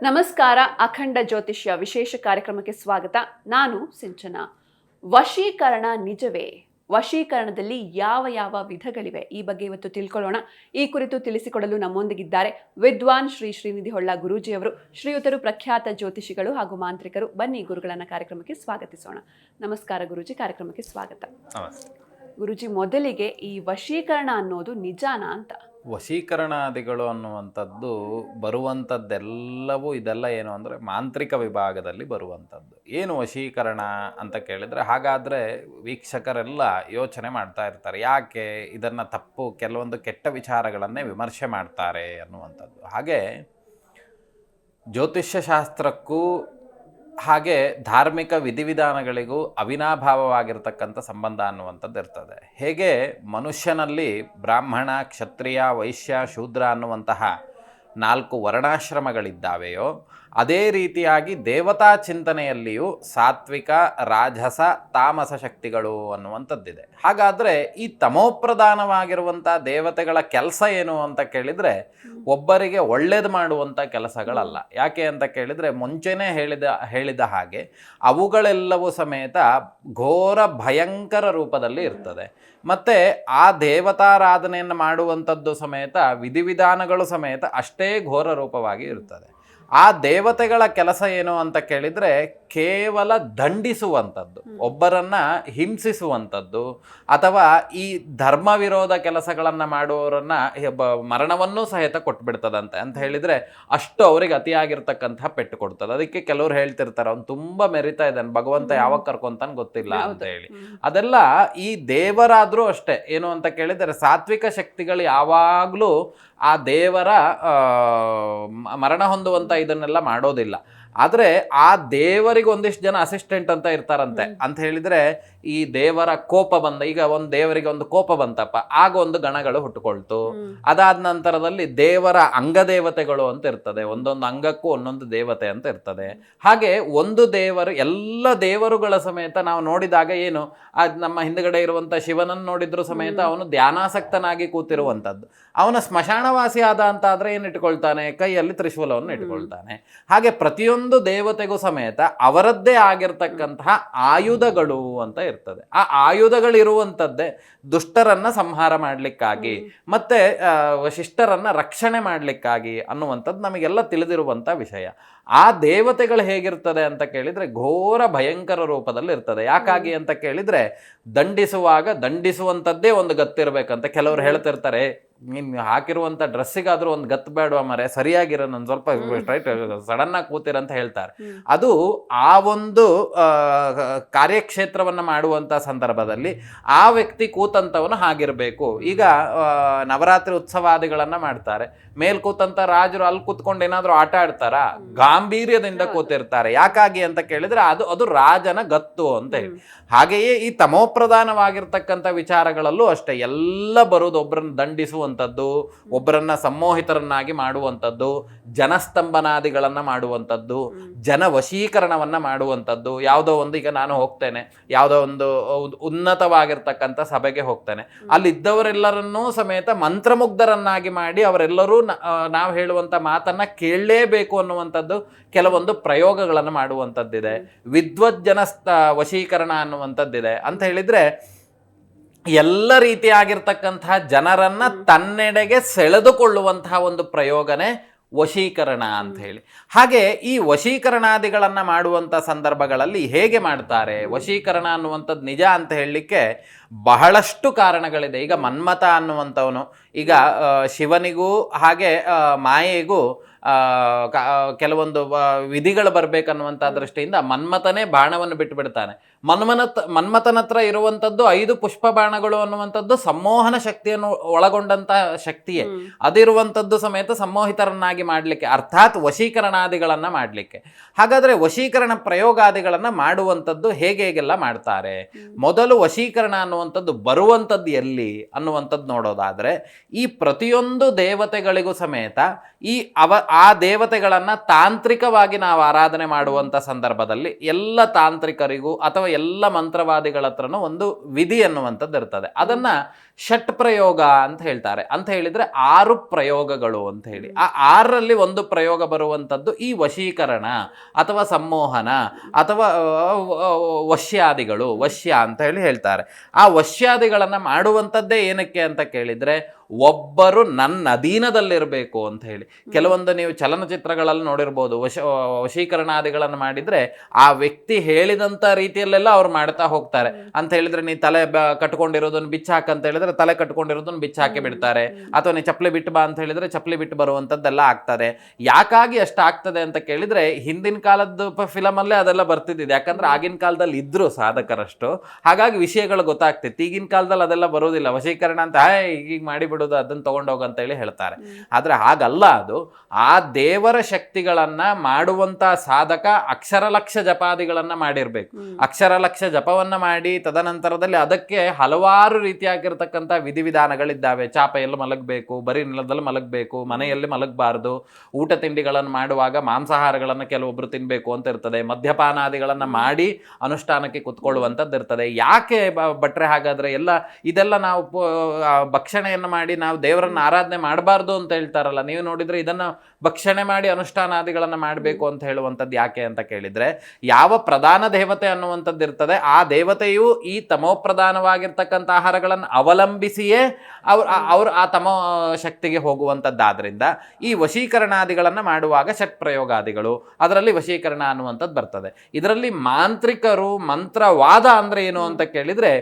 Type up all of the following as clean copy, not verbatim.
ನಮಸ್ಕಾರ. ಅಖಂಡ ಜ್ಯೋತಿಷ್ಯ ವಿಶೇಷ ಕಾರ್ಯಕ್ರಮಕ್ಕೆ ಸ್ವಾಗತ. ನಾನು ಸಿಂಚನಾ. ವಶೀಕರಣ ನಿಜವೇ? ವಶೀಕರಣದಲ್ಲಿ ಯಾವ ಯಾವ ವಿಧಗಳಿವೆ? ಈ ಬಗ್ಗೆ ಇವತ್ತು ತಿಳ್ಕೊಳ್ಳೋಣ. ಈ ಕುರಿತು ತಿಳಿಸಿಕೊಡಲು ನಮ್ಮೊಂದಿಗಿದ್ದಾರೆ ವಿದ್ವಾನ್ ಶ್ರೀ ಶ್ರೀನಿಧಿ ಹೊಳ್ಳ ಗುರೂಜಿಯವರು. ಶ್ರೀಯುತರು ಪ್ರಖ್ಯಾತ ಜ್ಯೋತಿಷಿಗಳು ಹಾಗೂ ಮಾಂತ್ರಿಕರು. ಬನ್ನಿ ಗುರುಗಳನ್ನ ಕಾರ್ಯಕ್ರಮಕ್ಕೆ ಸ್ವಾಗತಿಸೋಣ. ನಮಸ್ಕಾರ ಗುರೂಜಿ, ಕಾರ್ಯಕ್ರಮಕ್ಕೆ ಸ್ವಾಗತ. ಗುರೂಜಿ, ಮೊದಲಿಗೆ ಈ ವಶೀಕರಣ ಅನ್ನೋದು ನಿಜಾನಾ ಅಂತ? ವಶೀಕರಣಾದಿಗಳು ಅನ್ನುವಂಥದ್ದು ಬರುವಂಥದ್ದೆಲ್ಲವೂ ಇದೆಲ್ಲ ಏನು ಅಂದರೆ ಮಾಂತ್ರಿಕ ವಿಭಾಗದಲ್ಲಿ ಬರುವಂಥದ್ದು. ಏನು ವಶೀಕರಣ ಅಂತ ಕೇಳಿದರೆ, ಹಾಗಾದರೆ ವೀಕ್ಷಕರೆಲ್ಲ ಯೋಚನೆ ಮಾಡ್ತಾ ಇರ್ತಾರೆ, ಯಾಕೆ ಇದನ್ನು ತಪ್ಪು ಕೆಲವೊಂದು ಕೆಟ್ಟ ವಿಚಾರಗಳನ್ನೇ ವಿಮರ್ಶೆ ಮಾಡ್ತಾರೆ ಅನ್ನುವಂಥದ್ದು. ಹಾಗೆ ಜ್ಯೋತಿಷ್ಯ ಶಾಸ್ತ್ರಕ್ಕೂ ಹಾಗೆ ಧಾರ್ಮಿಕ ವಿಧಿವಿಧಾನಗಳಿಗೂ ಅವಿನಾಭಾವವಾಗಿರ್ತಕ್ಕಂಥ ಸಂಬಂಧ ಅನ್ನುವಂಥದ್ದು ಇರ್ತದೆ. ಹೇಗೆ ಮನುಷ್ಯನಲ್ಲಿ ಬ್ರಾಹ್ಮಣ, ಕ್ಷತ್ರಿಯ, ವೈಶ್ಯ, ಶೂದ್ರ ಅನ್ನುವಂತಹ 4 ವರ್ಣಾಶ್ರಮಗಳಿದ್ದಾವೆಯೋ, ಅದೇ ರೀತಿಯಾಗಿ ದೇವತಾ ಚಿಂತನೆಯಲ್ಲಿಯೂ ಸಾತ್ವಿಕ, ರಾಜಸ, ತಾಮಸ ಶಕ್ತಿಗಳು ಅನ್ನುವಂಥದ್ದಿದೆ. ಹಾಗಾದರೆ ಈ ತಮೋಪ್ರಧಾನವಾಗಿರುವಂಥ ದೇವತೆಗಳ ಕೆಲಸ ಏನು ಅಂತ ಕೇಳಿದರೆ, ಒಬ್ಬರಿಗೆ ಒಳ್ಳೇದು ಮಾಡುವಂಥ ಕೆಲಸಗಳಲ್ಲ. ಯಾಕೆ ಅಂತ ಕೇಳಿದರೆ, ಮುಂಚೆನೇ ಹೇಳಿದ ಹಾಗೆ ಅವುಗಳೆಲ್ಲವೂ ಸಮೇತ ಘೋರ ಭಯಂಕರ ರೂಪದಲ್ಲಿ ಇರ್ತದೆ. ಮತ್ತು ಆ ದೇವತಾರಾಧನೆಯನ್ನು ಮಾಡುವಂಥದ್ದು ಸಮೇತ ವಿಧಿವಿಧಾನಗಳು ಸಮೇತ ಅಷ್ಟೇ ಘೋರ ರೂಪವಾಗಿ ಇರ್ತದೆ. ಆ ದೇವತೆಗಳ ಕೆಲಸ ಏನು ಅಂತ ಕೇಳಿದರೆ, ಕೇವಲ ದಂಡಿಸುವಂಥದ್ದು, ಒಬ್ಬರನ್ನ ಹಿಂಸಿಸುವಂಥದ್ದು, ಅಥವಾ ಈ ಧರ್ಮ ವಿರೋಧ ಕೆಲಸಗಳನ್ನು ಮಾಡುವವರನ್ನ ಮರಣವನ್ನೂ ಸಹಿತ ಕೊಟ್ಬಿಡ್ತದಂತೆ ಅಂತ ಹೇಳಿದರೆ, ಅಷ್ಟು ಅವರಿಗೆ ಅತಿಯಾಗಿರ್ತಕ್ಕಂಥ ಪೆಟ್ಟು ಕೊಡ್ತದೆ. ಅದಕ್ಕೆ ಕೆಲವ್ರು ಹೇಳ್ತಿರ್ತಾರೆ, ಅವ್ನು ತುಂಬ ಮೆರಿತಾ ಇದ್ದಾನೆ, ಭಗವಂತ ಯಾವಾಗ ಕರ್ಕೊಂತಾನೆ ಗೊತ್ತಿಲ್ಲ ಅಂತ ಹೇಳಿ. ಅದೆಲ್ಲ ಈ ದೇವರಾದರೂ ಅಷ್ಟೇ. ಏನು ಅಂತ ಕೇಳಿದರೆ, ಸಾತ್ವಿಕ ಶಕ್ತಿಗಳು ಯಾವಾಗಲೂ ಆ ದೇವರ ಮರಣ ಹೊಂದುವಂಥ ಇದನ್ನೆಲ್ಲ ಮಾಡೋದಿಲ್ಲ. ಆದರೆ ಆ ದೇವರಿಗೆ ಒಂದಿಷ್ಟು ಜನ ಅಸಿಸ್ಟೆಂಟ್ ಅಂತ ಇರ್ತಾರಂತೆ. ಅಂತ ಹೇಳಿದರೆ, ಈ ದೇವರ ಕೋಪ ಬಂದ, ಈಗ ಒಂದು ದೇವರಿಗೆ ಒಂದು ಕೋಪ ಬಂತಪ್ಪ, ಆಗ ಒಂದು ಗಣಗಳು ಹುಟ್ಟುಕೊಳ್ತು. ಅದಾದ ನಂತರದಲ್ಲಿ ದೇವರ ಅಂಗದೇವತೆಗಳು ಅಂತ ಇರ್ತದೆ, ಒಂದೊಂದು ಅಂಗಕ್ಕೂ ಒಂದೊಂದು ದೇವತೆ ಅಂತ ಇರ್ತದೆ. ಹಾಗೆ ಒಂದು ದೇವರು, ಎಲ್ಲ ದೇವರುಗಳ ಸಮೇತ ನಾವು ನೋಡಿದಾಗ ಏನು, ನಮ್ಮ ಹಿಂದ್ಗಡೆ ಇರುವಂಥ ಶಿವನನ್ನು ನೋಡಿದ್ರು ಸಮೇತ ಅವನು ಧ್ಯಾನಾಸಕ್ತನಾಗಿ ಕೂತಿರುವಂಥದ್ದು. ಅವನ ಸ್ಮಶಾನವಾಸಿ ಆದ ಅಂತ ಆದರೆ ಏನು ಇಟ್ಕೊಳ್ತಾನೆ? ಕೈಯಲ್ಲಿ ತ್ರಿಶೂಲವನ್ನು ಇಟ್ಕೊಳ್ತಾನೆ. ಹಾಗೆ ಪ್ರತಿಯೊಂದು ದೇವತೆಗೂ ಸಮೇತ ಅವರದ್ದೇ ಆಗಿರ್ತಕ್ಕಂತಹ ಆಯುಧಗಳು ಅಂತ ಇರ್ತದೆ. ಆ ಆಯುಧಗಳಿರುವಂಥದ್ದೇ ದುಷ್ಟರನ್ನ ಸಂಹಾರ ಮಾಡಲಿಕ್ಕಾಗಿ ಮತ್ತೆ ಶಿಷ್ಟರನ್ನ ರಕ್ಷಣೆ ಮಾಡಲಿಕ್ಕಾಗಿ ಅನ್ನುವಂಥದ್ದು ನಮಗೆಲ್ಲ ತಿಳಿದಿರುವಂಥ ವಿಷಯ. ಆ ದೇವತೆಗಳು ಹೇಗಿರ್ತದೆ ಅಂತ ಕೇಳಿದರೆ, ಘೋರ ಭಯಂಕರ ರೂಪದಲ್ಲಿ ಇರ್ತದೆ. ಯಾಕಾಗಿ ಅಂತ ಕೇಳಿದರೆ, ದಂಡಿಸುವಾಗ ದಂಡಿಸುವಂಥದ್ದೇ ಒಂದು ಗತ್ತಿರ್ಬೇಕಂತ ಕೆಲವರು ಹೇಳ್ತಿರ್ತಾರೆ. ನೀನು ಹಾಕಿರುವಂಥ ಡ್ರೆಸ್ಸಿಗಾದರೂ ಒಂದು ಗತ್ತು ಬೇಡುವ ಮರೆ, ಸರಿಯಾಗಿರೋ, ನಾನು ಸ್ವಲ್ಪ ಸ್ಟ್ರೈಟ್ ಸಡನ್ನಾಗಿ ಕೂತಿರಂತ ಹೇಳ್ತಾರೆ. ಅದು ಆ ಒಂದು ಕಾರ್ಯಕ್ಷೇತ್ರವನ್ನು ಮಾಡುವಂಥ ಸಂದರ್ಭದಲ್ಲಿ ಆ ವ್ಯಕ್ತಿ ಕೂತಂಥವನು ಹಾಗಿರಬೇಕು. ಈಗ ನವರಾತ್ರಿ ಉತ್ಸವಾದಿಗಳನ್ನು ಮಾಡ್ತಾರೆ, ಮೇಲ್ ಕೂತಂಥ ರಾಜರು ಅಲ್ಲಿ ಕೂತ್ಕೊಂಡು ಏನಾದರೂ ಆಟ ಆಡ್ತಾರ? ಗಾಂಭೀರ್ಯದಿಂದ ಕೂತಿರ್ತಾರೆ. ಯಾಕಾಗಿ ಅಂತ ಕೇಳಿದರೆ, ಅದು ರಾಜನ ಗತ್ತು ಅಂತ ಹೇಳಿ. ಹಾಗೆಯೇ ಈ ತಮೋಪ್ರಧಾನವಾಗಿರ್ತಕ್ಕಂಥ ವಿಚಾರಗಳಲ್ಲೂ ಅಷ್ಟೇ. ಎಲ್ಲ ಬರುವುದು ಒಬ್ಬರನ್ನು ದಂಡಿಸುವಂಥದ್ದು, ಒಬ್ಬರನ್ನ ಸಂಮೋಹಿತರನ್ನಾಗಿ ಮಾಡುವಂಥದ್ದು, ಜನಸ್ತಂಭನಾದಿಗಳನ್ನು ಮಾಡುವಂಥದ್ದು, ಜನ ವಶೀಕರಣವನ್ನು ಮಾಡುವಂಥದ್ದು. ಯಾವುದೋ ಒಂದು, ಈಗ ನಾನು ಹೋಗ್ತೇನೆ, ಯಾವುದೋ ಒಂದು ಉನ್ನತವಾಗಿರ್ತಕ್ಕಂಥ ಸಭೆಗೆ ಹೋಗ್ತೇನೆ, ಅಲ್ಲಿದ್ದವರೆಲ್ಲರನ್ನೂ ಸಮೇತ ಮಂತ್ರಮುಗ್ಧರನ್ನಾಗಿ ಮಾಡಿ ಅವರೆಲ್ಲರೂ ನಾವು ಹೇಳುವಂಥ ಮಾತನ್ನು ಕೇಳಲೇಬೇಕು ಅನ್ನುವಂಥದ್ದು ಕೆಲವೊಂದು ಪ್ರಯೋಗಗಳನ್ನು ಮಾಡುವಂಥದ್ದಿದೆ. ವಿದ್ವಜ್ಜನ ವಶೀಕರಣ ಅನ್ನುವಂಥದ್ದಿದೆ. ಅಂತ ಹೇಳಿದರೆ, ಎಲ್ಲ ರೀತಿಯಾಗಿರ್ತಕ್ಕಂತಹ ಜನರನ್ನ ತನ್ನೆಡೆಗೆ ಸೆಳೆದುಕೊಳ್ಳುವಂತಹ ಒಂದು ಪ್ರಯೋಗನೇ ವಶೀಕರಣ ಅಂತ ಹೇಳಿ. ಹಾಗೆ ಈ ವಶೀಕರಣಾದಿಗಳನ್ನು ಮಾಡುವಂಥ ಸಂದರ್ಭಗಳಲ್ಲಿ ಹೇಗೆ ಮಾಡ್ತಾರೆ? ವಶೀಕರಣ ಅನ್ನುವಂಥದ್ದು ನಿಜ ಅಂತ ಹೇಳಲಿಕ್ಕೆ ಬಹಳಷ್ಟು ಕಾರಣಗಳಿದೆ. ಈಗ ಮನ್ಮಥ ಅನ್ನುವಂಥವನು, ಈಗ ಶಿವನಿಗೂ ಹಾಗೆ ಮಾಯೆಗೂ ಕೆಲವೊಂದು ವಿಧಿಗಳು ಬರಬೇಕನ್ನುವಂಥ ದೃಷ್ಟಿಯಿಂದ ಮನ್ಮಥನೇ ಬಾಣವನ್ನು ಬಿಟ್ಟುಬಿಡ್ತಾನೆ. ಮನ್ಮಥನ ಹತ್ರ ಇರುವಂಥದ್ದು 5 ಪುಷ್ಪ ಬಾಣಗಳು ಅನ್ನುವಂಥದ್ದು ಸಂಮೋಹನ ಶಕ್ತಿಯನ್ನು ಒಳಗೊಂಡಂತಹ ಶಕ್ತಿಯೇ. ಅದಿರುವಂಥದ್ದು ಸಮೇತ ಸಂಮೋಹಿತರನ್ನಾಗಿ ಮಾಡಲಿಕ್ಕೆ, ಅರ್ಥಾತ್ ವಶೀಕರಣಾದಿಗಳನ್ನು ಮಾಡಲಿಕ್ಕೆ. ಹಾಗಾದರೆ ವಶೀಕರಣ ಪ್ರಯೋಗಾದಿಗಳನ್ನು ಮಾಡುವಂಥದ್ದು ಹೇಗೆಲ್ಲ ಮಾಡ್ತಾರೆ? ಮೊದಲು ವಶೀಕರಣ ಅನ್ನುವಂಥದ್ದು ಬರುವಂಥದ್ದು ಎಲ್ಲಿ ಅನ್ನುವಂಥದ್ದು ನೋಡೋದಾದರೆ, ಈ ಪ್ರತಿಯೊಂದು ದೇವತೆಗಳಿಗೂ ಸಮೇತ ಆ ದೇವತೆಗಳನ್ನು ತಾಂತ್ರಿಕವಾಗಿ ನಾವು ಆರಾಧನೆ ಮಾಡುವಂಥ ಸಂದರ್ಭದಲ್ಲಿ ಎಲ್ಲ ತಾಂತ್ರಿಕರಿಗೂ ಅಥವಾ ಎಲ್ಲ ಮಂತ್ರವಾದಿಗಳ ಹತ್ರನೂ ಒಂದು ವಿಧಿ ಅನ್ನುವಂಥದ್ದು ಇರ್ತದೆ. ಅದನ್ನ ಷಟ್ ಪ್ರಯೋಗ ಅಂತ ಹೇಳ್ತಾರೆ. ಅಂತ ಹೇಳಿದ್ರೆ 6 ಪ್ರಯೋಗಗಳು ಅಂತ ಹೇಳಿ. ಆ 6ರಲ್ಲಿ ಒಂದು ಪ್ರಯೋಗ ಬರುವಂಥದ್ದು ಈ ವಶೀಕರಣ ಅಥವಾ ಸಂಮೋಹನ ಅಥವಾ ವಶ್ಯಾದಿಗಳು, ವಶ್ಯ ಅಂತ ಹೇಳಿ ಹೇಳ್ತಾರೆ. ಆ ವಶ್ಯಾದಿಗಳನ್ನ ಮಾಡುವಂಥದ್ದೇ ಏನಕ್ಕೆ ಅಂತ ಕೇಳಿದ್ರೆ ಒಬ್ಬರು ನನ್ನ ಅಧೀನದಲ್ಲಿರಬೇಕು ಅಂತ ಹೇಳಿ. ಕೆಲವೊಂದು ನೀವು ಚಲನಚಿತ್ರಗಳಲ್ಲಿ ನೋಡಿರ್ಬೋದು, ವಶೀಕರಣಾದಿಗಳನ್ನು ಮಾಡಿದ್ರೆ ಆ ವ್ಯಕ್ತಿ ಹೇಳಿದಂಥ ರೀತಿಯಲ್ಲೆಲ್ಲ ಅವ್ರು ಮಾಡ್ತಾ ಹೋಗ್ತಾರೆ. ಅಂತ ಹೇಳಿದ್ರೆ ನೀ ತಲೆ ಕಟ್ಕೊಂಡಿರೋದನ್ನು ಬಿಚ್ಚಾಕಂತ ಹೇಳಿದ್ರೆ ತಲೆ ಕಟ್ಕೊಂಡಿರೋದನ್ನು ಬಿಚ್ಚಾಕಿ ಬಿಡ್ತಾರೆ, ಅಥವಾ ನೀ ಚಪ್ಪಲಿ ಬಿಟ್ಟು ಬಾ ಅಂತ ಹೇಳಿದ್ರೆ ಚಪ್ಪಲಿ ಬಿಟ್ಟು ಬರುವಂಥದ್ದೆಲ್ಲ ಆಗ್ತದೆ. ಯಾಕಾಗಿ ಅಷ್ಟು ಆಗ್ತದೆ ಅಂತ ಕೇಳಿದ್ರೆ ಹಿಂದಿನ ಕಾಲದ ಫಿಲಮಲ್ಲೇ ಅದೆಲ್ಲ ಬರ್ತಿದ್ದಿದೆ. ಯಾಕಂದ್ರೆ ಆಗಿನ ಕಾಲದಲ್ಲಿ ಇದ್ರು ಸಾಧಕರಷ್ಟು, ಹಾಗಾಗಿ ವಿಷಯಗಳು ಗೊತ್ತಾಗ್ತಿತ್ತು. ಈಗಿನ ಕಾಲದಲ್ಲಿ ಅದೆಲ್ಲ ಬರೋದಿಲ್ಲ. ವಶೀಕರಣ ಅಂತ ಈಗ ಮಾಡಿಬಿಡೋದು, ಅದನ್ನ ತಗೊಂಡೋಗ ಅಂತ ಹೇಳಿ ಹೇಳ್ತಾರೆ. ಆದ್ರೆ ಹಾಗಲ್ಲ. ಅದು ಆ ದೇವರ ಶಕ್ತಿಗಳನ್ನ ಮಾಡುವಂತ ಸಾಧಕ ಅಕ್ಷರ ಲಕ್ಷ ಜಪಾದಿಗಳನ್ನ ಮಾಡಿರ್ಬೇಕು. ಅಕ್ಷರ ಲಕ್ಷ ಜಪವನ್ನ ಮಾಡಿ ತದನಂತರದಲ್ಲಿ ಅದಕ್ಕೆ ಹಲವಾರು ರೀತಿಯಾಗಿರ್ತಕ್ಕಂಥ ವಿಧಿವಿಧಾನಗಳಿದ್ದಾವೆ. ಚಾಪೆಯಲ್ಲಿ ಮಲಗಬೇಕು, ಬರೀ ನೆಲದಲ್ಲಿ ಮಲಗಬೇಕು, ಮನೆಯಲ್ಲಿ ಮಲಗಬಾರ್ದು, ಊಟ ತಿಂಡಿಗಳನ್ನು ಮಾಡುವಾಗ ಮಾಂಸಾಹಾರಗಳನ್ನು ಕೆಲವೊಬ್ರು ತಿನ್ಬೇಕು ಅಂತ ಇರ್ತದೆ, ಮದ್ಯಪಾನಾದಿಗಳನ್ನ ಮಾಡಿ ಅನುಷ್ಠಾನಕ್ಕೆ ಕುತ್ಕೊಳ್ಳುವಂಥದ್ದು ಇರ್ತದೆ. ಯಾಕೆ ಭಟ್ರೆ ಹಾಗಾದ್ರೆ ಇದೆಲ್ಲ ನಾವು ಭಕ್ಷಣೆಯನ್ನು ಮಾಡಿ ನಾವು ದೇವರನ್ನ ಆರಾಧನೆ ಮಾಡಬಾರ್ದು ಅಂತ ಹೇಳ್ತಾರಲ್ಲ? ನೀವು ನೋಡಿದ್ರೆ ಇದನ್ನ ಭಕ್ಷಣೆ ಮಾಡಿ ಅನುಷ್ಠಾನಾದಿಗಳನ್ನ ಮಾಡಬೇಕು ಅಂತ ಹೇಳುವಂಥದ್ದು ಯಾಕೆ ಅಂತ ಕೇಳಿದ್ರೆ, ಯಾವ ಪ್ರಧಾನ ದೇವತೆ ಅನ್ನುವಂಥದ್ದು ಇರ್ತದೆ ಆ ದೇವತೆಯು ಈ ತಮೋಪ್ರಧಾನವಾಗಿರ್ತಕ್ಕಂಥ ಆಹಾರಗಳನ್ನು ಅವಲಂಬಿಸಿಯೇ ಅವ್ರು ಆ ತಮೋ ಶಕ್ತಿಗೆ ಹೋಗುವಂಥದ್ದಾದ್ರಿಂದ ಈ ವಶೀಕರಣಾದಿಗಳನ್ನು ಮಾಡುವಾಗ ಷಟ್ಪ್ರಯೋಗಾದಿಗಳು, ಅದರಲ್ಲಿ ವಶೀಕರಣ ಅನ್ನುವಂಥದ್ದು ಬರ್ತದೆ. ಇದರಲ್ಲಿ ಮಾಂತ್ರಿಕರು ಮಂತ್ರವಾದ ಅಂದ್ರೆ ಏನು ಅಂತ ಕೇಳಿದ್ರೆ,